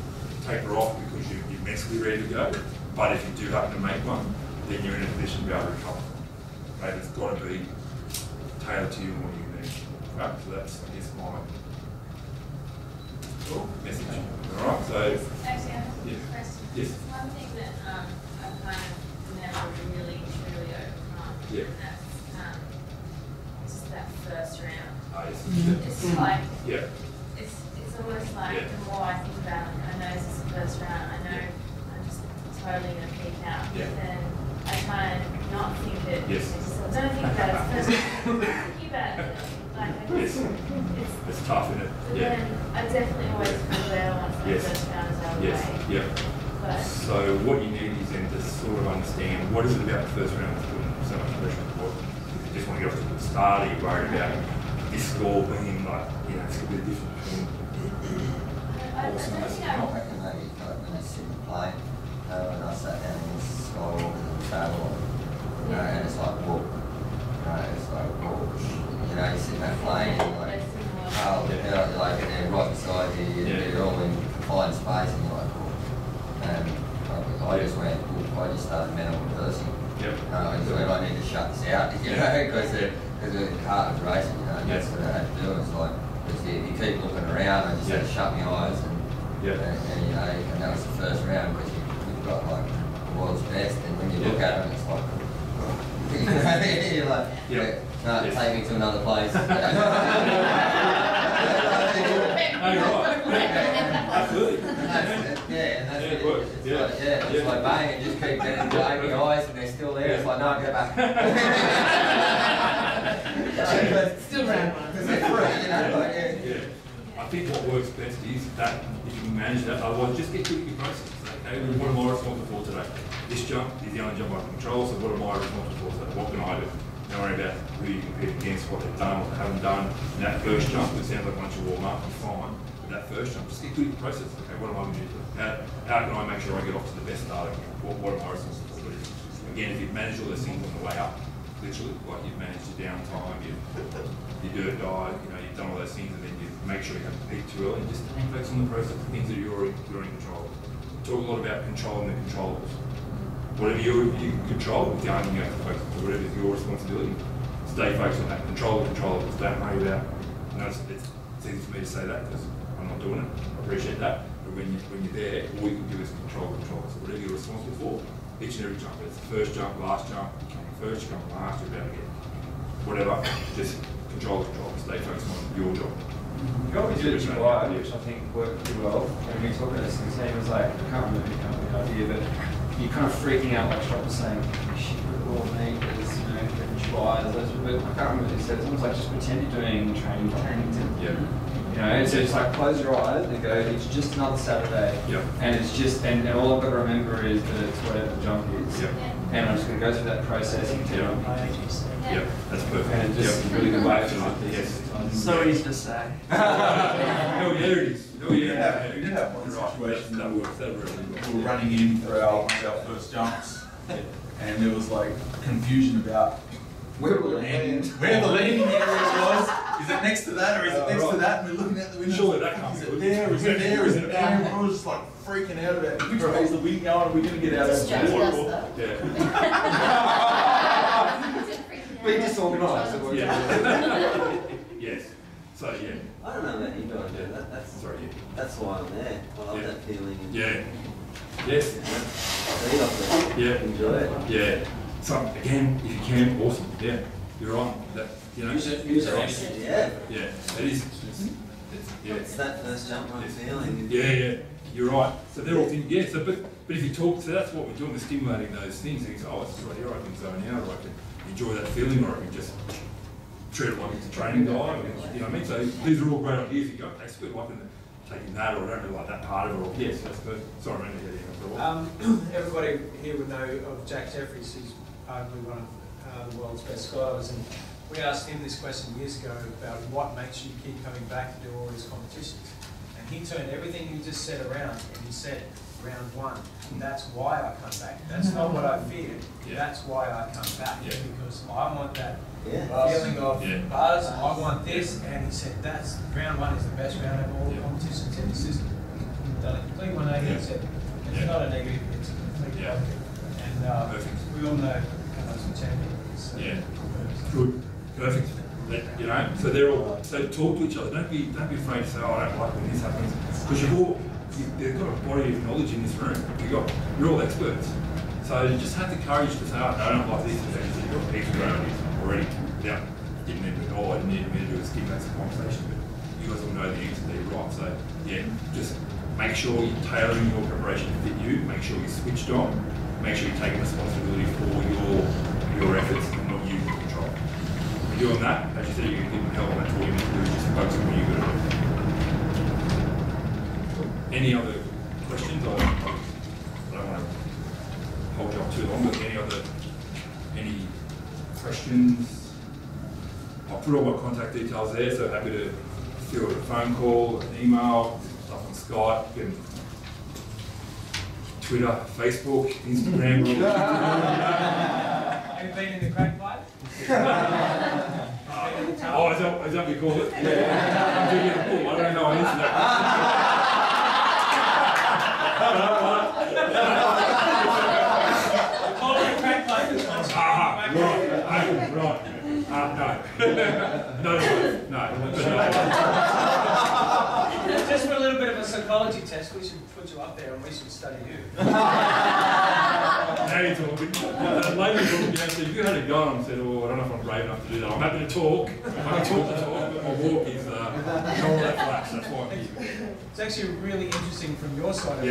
taper off because you're mentally ready to go. But if you do happen to make one, then you're in a position to be able to recover. Right? It's got to be tailored to you and what you need. Right? So that's, I guess, my message. All right. So actually, I have a question. Yes. One thing that I've kind of never really truly overcome, and that's just that first round. It's like it's almost like the more I think about it, I know this is the first round. I know I'm just totally going to peak out. But then I try and not think it. I don't think about it first. Think about it. Like it's tough, isn't it? But then I definitely always feel better once the first round is out of the way. But so what you need is then to sort of understand what is it about the first round that's putting so much pressure on the board. If you just want to get off to a good start, are you worried about this score being like, it's going to be different between awesomeness and not? I reckon maybe when they sit and play, when I sat down in this school and travel, and it's like, whoa, it's like, whoa. You sit there playing, you're like, you're like, and they're right beside you, you're all in confined space, and you're like, really start mental reversing. Yep. I need to shut this out, you know, because the heart was racing, you know, and that's what I had to do. It's like, because you keep looking around, I just had to shut my eyes, and you know, and that was the first round, because you've got like the world's best, and when you look at them, it's like, you're like, no, take me to another place. No, you're right. Absolutely. And that's it works. It's like bang, and just keep getting my eyes, and they're still there. It's like, no, go back. Still round one. Because they're free, you know. Like, I think what works best is that if you can manage that, otherwise just get quickly processed. Okay, what am I responsible for today? This jump is the only jump I can control, so what am I responsible for today? What can I do? Don't worry about who you compete against, what they've done, what they haven't done. And that first jump, it sounds like once you warm up, you're fine. But that first jump, just get quickly processed. Okay, what am I going to do today? How can I make sure I get off to the best start? What am I responsible for? Again, if you've managed all those things on the way up, literally, like you've managed your downtime, your dirt dive, you know, you've done all those things, and then you make sure you haven't peaked too early, and just focus on the process, the things that you're in control of. We talk a lot about controlling the controllables. Whatever you control, it's the only thing you have to focus on. Whatever is your responsibility, stay focused on that. Control the controllables. Don't worry about. You know, it's easy for me to say that because I'm not doing it. I appreciate that. But when you're there, all you can do is control the controls. So whatever you're responsible for, each and every jump. It's the first jump, last jump. You come first, you come last. You're about to get whatever. Just control the controls. Stay focused on your job. You got me to July, which I think worked pretty well. When we talked about this, the team was like, I can't remember the idea, but you're kind of freaking out, like Shop was saying, shit, we're all me, there's, you know, July, but I can't remember what he said. It's almost like just pretend you're doing training to, you know, so it's like close your eyes and go, it's just another Saturday, and it's just, and all I've got to remember is that it's whatever the jump is, and I'm just going to go through that process until that's perfect. And it's just a really good way to yes. So easy to say. Oh, yeah, it is. Oh, yeah. We did have one situation that we were running in for one of our first jumps, and there was like confusion about where the landing area was. Is it next to that, or is it next to that? And we're looking out the window. Surely that can't Is it there? Is it there? Is it there? And everyone was just like freaking out about which way is the wind going? Are we going to get out of the water? Be disorganised. Yes. So I don't know about you guys do that. That's why I'm there. I love that feeling. Yes. Feed off it. Enjoy it. Yeah. So again, if you can, awesome. Yeah. You're right. That use it. Yeah. It is. It's that first jump run feeling. Yeah. You're right. So they're all things. So but if you talk, so that's what we're doing. We're stimulating those things. And you say, oh, it's right here. I can zone out, or I can enjoy that feeling, or I can just treat it like it's a training dive. You know what I mean? So these are all great ideas. You go, that's good. I can taking that, or I don't really like that part of it. Or yes, that's good. Sorry, man. Everybody here would know of Jack Jeffries, who's arguably one of the world's best skydivers, and we asked him this question years ago about what makes you keep coming back to do all these competitions. And he turned everything you just said around, and he said, round one, that's why I come back. That's not what I feared. That's why I come back. Because I want that feeling of buzz, I want this, and he said that's round one is the best round of all competitions in the system. We've done a complete 180, he said it's not a negative, it's a complete positive. And we all know Carlos and champion. Good. Perfect. You know, so they're all, so talk to each other. Don't be afraid to say, oh, I don't like when this happens. Because they've got a body of knowledge in this room. You're all experts. So you just have the courage to say, oh, no, I don't like this. You've got heaps of ground already. Now, didn't need to know, I didn't need me to do a stimulate conversation, but you guys all know the answer there, right? So just make sure you're tailoring your preparation to fit you. Make sure you're switched on. Make sure you're taking responsibility for your efforts and not you in control. If you're doing that, as you said, you're going to give them help, and that's all you need to do is just focus on what you're good at. Any other questions? I don't want to hold you up too long, but any questions? I'll put all my contact details there, so happy to field a phone call, an email, stuff on Skype, and Twitter, Facebook, Instagram. Have you been in the crack pipe? Is that what you call it? I'm doing it. I don't know how I answer that. psychology test, we should put you up there and we should study you. Now you're talking. Later, so if you had a go and said, oh, I don't know if I'm brave enough to do that, I'm happy to talk. I can talk the talk, but my walk is not all that flash. That's why I'm here. It's actually really interesting from your side of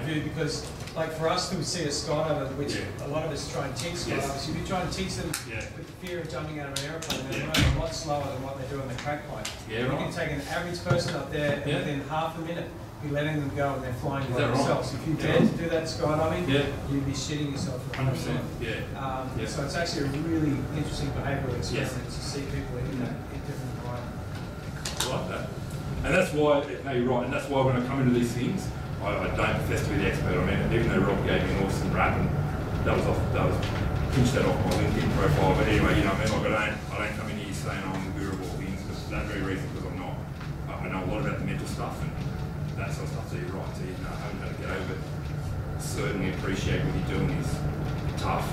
view, because like for us who see a skydiver, which a lot of us try and teach skydivers, if you try and teach them with the fear of jumping out of an aeroplane, they're running a lot slower than what they do on the crack pipe. You can take an average person up there and within half a minute, you're letting them go and they're flying by themselves. If you dare to do that skydiving, you'd be shitting yourself. 100%. So it's actually a really interesting behavioural experiment to see people in different environments. I like that. And that's why, no, you're right, and that's why when I come into these things, I don't profess to be the expert. I mean, even though Rob gave me an awesome rap, and that was pinched that off my LinkedIn profile. But anyway, you know what I mean? Like I don't come in here saying I'm the guru of all things, because for that very reason, because I'm not. I know a lot about the mental stuff and that sort of stuff. So you're right. So you know how to get over it. Certainly appreciate what you're doing is tough,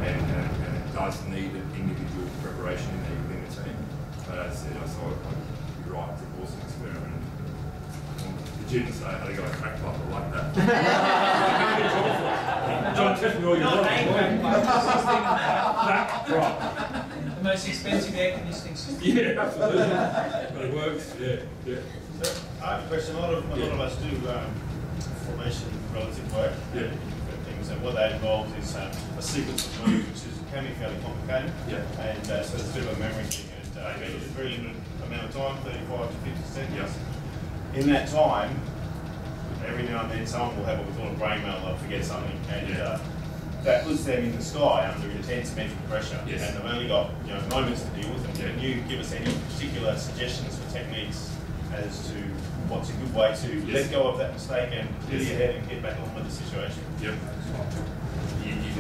and it does need an individual preparation within the team. But as I said, you're right. It's an awesome experiment. Jim say, how they got a crack pipe like that. John, test me all you want. Right. The most expensive air conditioning system. Yeah, absolutely. But it works, So, I have a question. A lot of us do formation relative work. Things, and what that involves is a sequence of moves, which can be fairly complicated. And so it's a bit of a memory thing. And it's a very limited amount of time, 35 to 50 seconds. In that time, every now and then someone will have what we call a brain melt, they'll forget something, and that puts them in the sky under intense mental pressure. And they've only got moments to deal with them. Can you give us any particular suggestions for techniques as to what's a good way to let go of that mistake and clear your head and get back on with the situation? You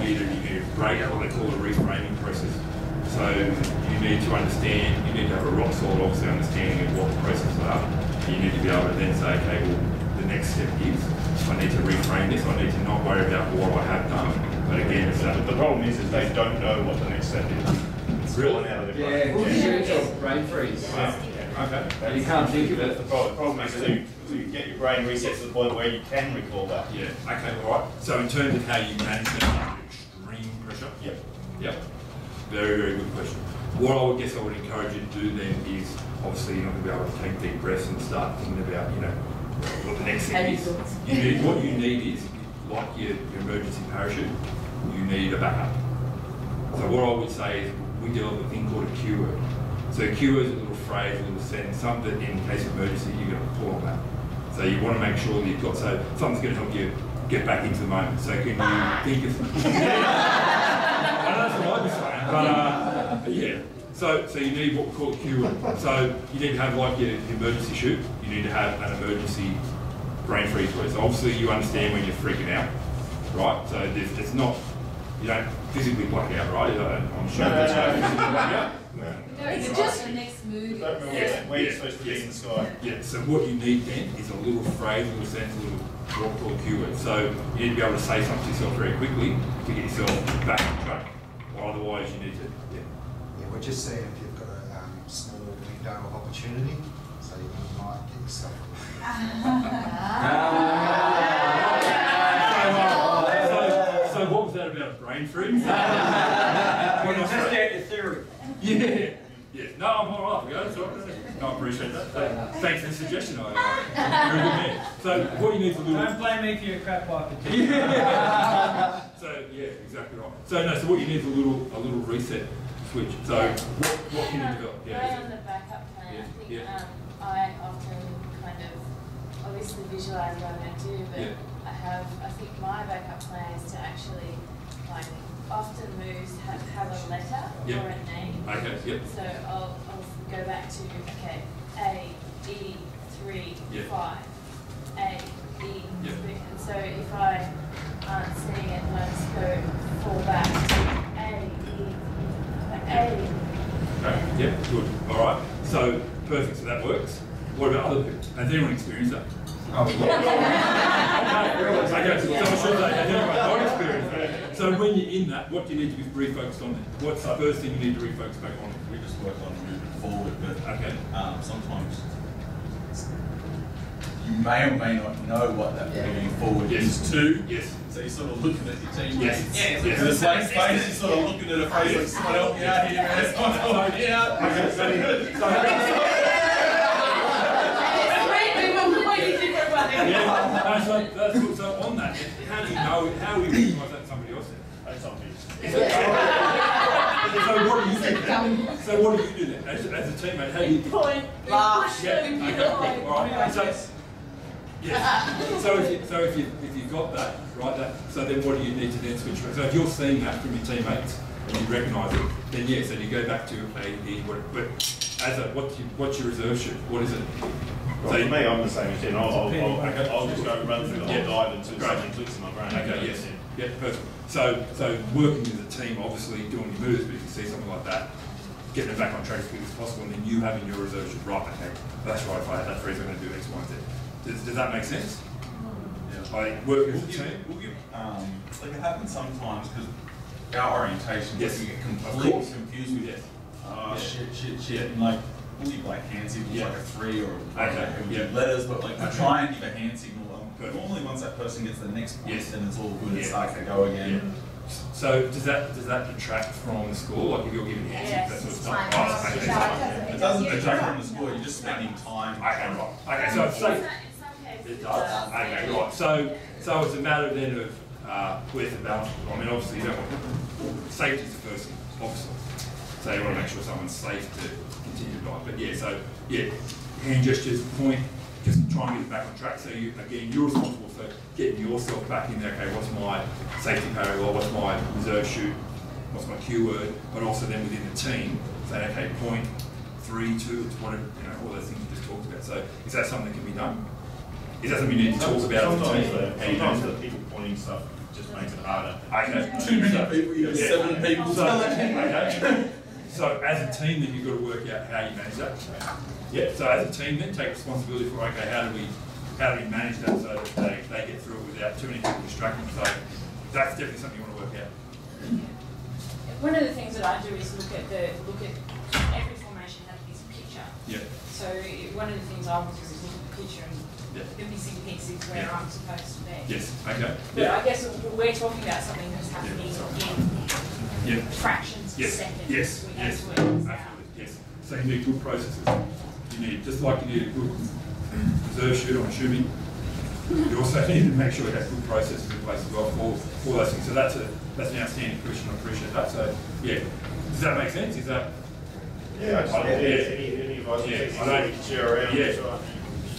need a what they call a reframing process. So you need to understand, you need to have a rock solid, obviously, understanding of what the processes are. You need to be able to then say, okay, well, the next step is, I need to reframe this, I need to not worry about what I have done. But again, it's that. The problem is they don't know what the next step is. It's really out of their brain. Brain freeze. Okay. And you can't think of it. The problem is to get your brain reset to the point where you can recall that. Okay, all right. So in terms of how you manage that extreme pressure? Yep. Very, very good question. What I guess I would encourage you to do then is, obviously you're not going to be able to take deep breaths and start thinking about, what the next thing is. What you need is, like your emergency parachute, you need a backup. So what I would say is, we develop a thing called a cue word. So a cue word is a little phrase, a little sentence, something that in case of emergency you're going to pull on that. So you want to make sure that you've got, so something's going to help you get back into the moment. So can you think of, I know that's what I'd be saying, but yeah. So you need what we call a cue word. So you need to have like your emergency chute, you need to have an emergency brain freeze word. So obviously you understand when you're freaking out, right? So it's not, you don't physically black out, right? I'm sure that's how physically black out. It's just the next move. Where you're supposed to be in the sky. So what you need then is a little phrase, a little sentence, a little what we call a cue word. So you need to be able to say something to yourself very quickly to get yourself back on track. Or otherwise you need to, we're just seeing if you've got a small window of opportunity, so you might get yourself. So what was that about brain freeze? Just get your theory. No, I'm all right. No, I appreciate that. Thanks for the suggestion. Very good man. So what you need to do. Don't blame me for your crap pipe. So exactly right. So what you need is a little reset switch. So what can you develop? Going on the backup plan, I think I often kind of obviously visualize what I'm going to do, but I think my backup plan is to actually often moves have a letter or a name. So I'll go back to A, E, 3, 5. A, E, 3. And so if I aren't seeing it, I just fall back to A, E, good. All right. So perfect. So that works. What about other people? Has anyone experienced that? So So when you're in that, what do you need to be refocused on then? What's the first thing you need to refocus back on? We just work on moving forward, but sometimes you may or may not know what that moving forward is to. Yes. So you're sort of looking at your teammates. Yes. In the same space, you're sort of looking at a face like, someone help me out here, man. Someone help me out. So on that, how do you know, how do you recognise that somebody else said? That's obvious. So what do you do then? So what do you do then? As a teammate, how do you... Point. Yeah, okay, all right. So if you've got that, right, so then what do you need to then switch from? So if you're seeing that from your teammates and you recognise it, then yes, then you go back to APT, but as a, what's your reserve shoot? What is it? Well, for me, I'm the same as you. I'll just go run through the whole dive until something clicks in my brain. Okay, yes. Yeah, perfect. So working as a team, obviously doing your moves, but if you see something like that, getting it back on track as quick as possible, and then you having your reserve shoot, right, okay, that's right, if I had that freeze, I'm going to do X, Y, and Z. Does that make sense? Yeah. Like working as a team? Like it happens sometimes because our orientation, yes, we get completely confused with shit, and like we'll give like hand signals like a 3 or letters, but like I try and give a hand signal. Normally once that person gets to the next point, then it's all good, it starts to go again. So does that detract from the score? Like if you're giving hand signals, that sort of stuff? It doesn't detract from the score, you're just spending time. Okay, right. Okay, so it's safe. It does. Okay, right. So it's a matter then of where's the balance? I mean, obviously you don't want safety is the first thing, obviously. So you want to make sure someone's safe to continue to dive. But hand gestures, point, just try and get it back on track. So you're responsible for getting yourself back in there. Okay, what's my safety paragraph? What's my reserve shoot? What's my cue word? But also then within the team, say, okay, point, 3, 2, it's whatever, all those things you just talked about. So is that something that can be done? Is that something you need to talk about? Sometimes the people pointing stuff just makes it harder. Okay. Too many people, you have 7 people. So as a team, then you've got to work out how you manage that. Yeah. So as a team, then take responsibility for okay, how do we manage that so that they get through it without too many people distracting. So that's definitely something you want to work out. One of the things that I do is look at every formation has this picture. Yeah. So one of the things I will do is look at the picture and the missing piece is where I'm supposed to be. Yes. Okay. But I guess we're talking about something that's happening in fractions of seconds. Yes. Absolutely. Yes. So you need good processes. You need, just like you need a good reserve shoot, I'm assuming, you also need to make sure you have good processes in place as well for those things. So that's an outstanding question. I appreciate that. So does that make sense? Is that? Yeah. Any advice you can share around? Yeah.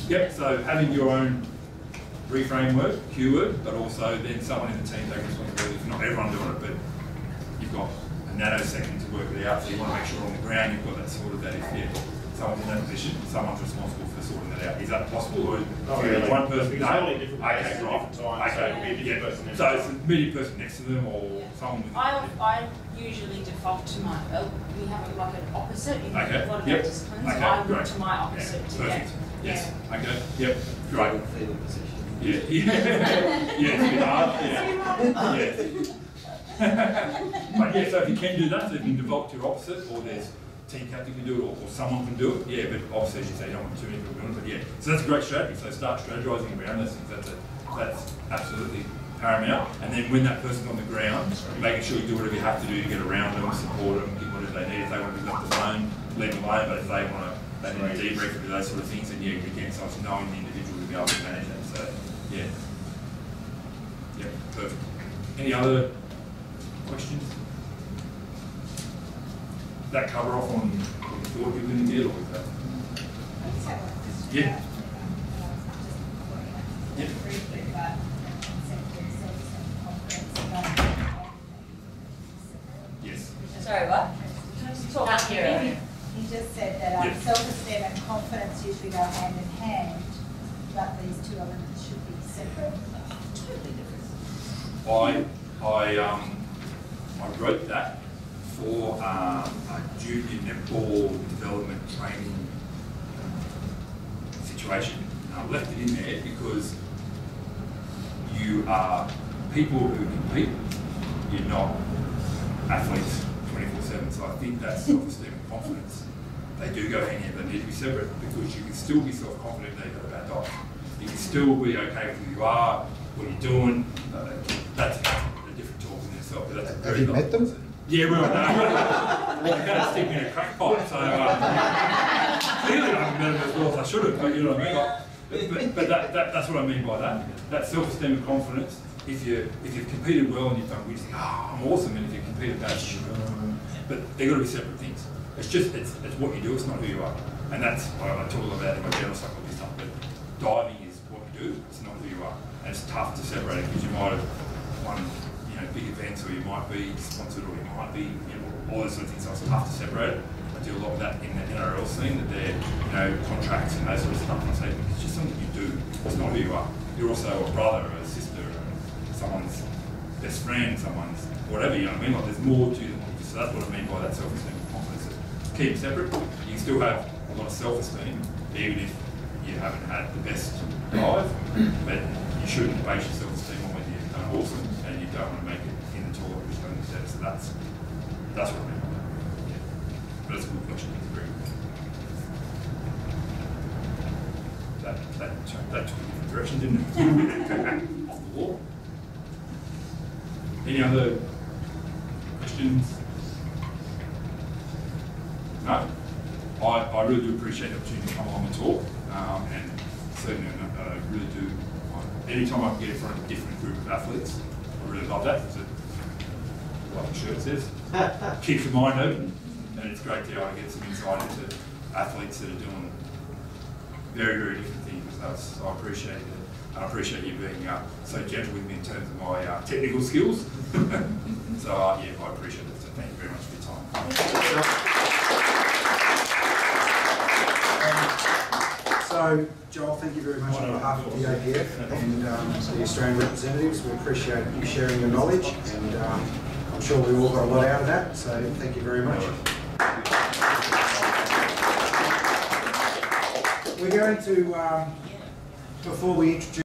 Yep. So having your own reframe word, cue word, but also then someone in the team taking responsibility for not everyone doing it, but you've got a nanosecond to work it out. So you want to make sure on the ground you've got that sorted. That if someone's in that position, someone's responsible for sorting that out. Is that possible, or one person? No. Totally different. Okay, right. So it's a media person next to them, or someone with. I usually default to my. We have like an opposite in a lot of our disciplines. Okay, I look to my opposite to get. Yes. Okay. Yep. Great. Fetal position. Yeah. Yeah. It's a bit hard. Yeah. But so if you can do that, so you can default to your opposite, or there's team captain can do it, or someone can do it. Yeah, but obviously, as you say, you don't want too many people doing it. But so that's a great strategy. So start strategizing around those things. That's absolutely paramount. And then when that person's on the ground, making sure you do whatever you have to do to get around them, support them, give whatever they need. If they want to be left alone, leave them alone. But if they want to, they need to debrief and do those sort of things. And again, so it's knowing the individual to be able to manage that. So yeah, perfect. Any other questions? Does that cover off on what you thought you were going to get, or was that? Yeah. Yes. Sorry, what? Can't hear it. You just said that self-esteem and confidence usually go hand in hand, but these two elements should be separate. Totally different. I wrote that for a junior netball development training situation. And I left it in there because you are people who compete, you're not athletes 24/7. So I think that self-esteem and confidence, they do go hand in hand. They need to be separate because you can still be self-confident that you've got a bad diet. You still be okay with who you are, what you're doing. That's a different talk in itself. But that's Have you met them? Yeah, well, no. You're going to stick me in a crack pipe, so clearly I haven't met them as well as I should have, but you know what I mean? But that's what I mean by that. That self-esteem and confidence. If you've competed well and you've done good, you think, oh, I'm awesome, and if you've competed bad, but they've got to be separate things. It's what you do, it's not who you are. And that's what I talk about in my general psychology stuff, but diving is what you do, it's not who you are. And it's tough to separate it because you might have won, big events, or you might be sponsored, or you might be, all those sort of things, so it's tough to separate it. I do a lot of that in the NRL scene, that they're, contracts and those sort of stuff, and I say, it's just something you do, it's not who you are. You're also a brother, a sister, someone's best friend, someone's whatever, you know what I mean? Like, there's more to them. So that's what I mean by that self-esteem and confidence. Keep them separate. You can still have a lot of self-esteem, even if you haven't had the best life, but you shouldn't base your self-esteem on whether you've done awesome and you don't want to make it in the toilet with your instead. So that's what I mean by that. Yeah. But it's a good question. That took a different direction, didn't it? Off the wall. Any other questions? No? I really do appreciate the opportunity to come along and talk, and certainly I really do. Anytime I can get in front of a different group of athletes, I really love that, because like the shirt says, keeps your mind open, and it's great to get some insight into athletes that are doing very, very different things. So I appreciate it. I appreciate you being so gentle with me in terms of my technical skills. So yeah, I appreciate it. So thank you very much for your time. So, Joel, thank you very much on behalf of the APF and the Australian representatives. We appreciate you sharing your knowledge, and I'm sure we all got a lot out of that. So thank you very much. We're going to, before we introduce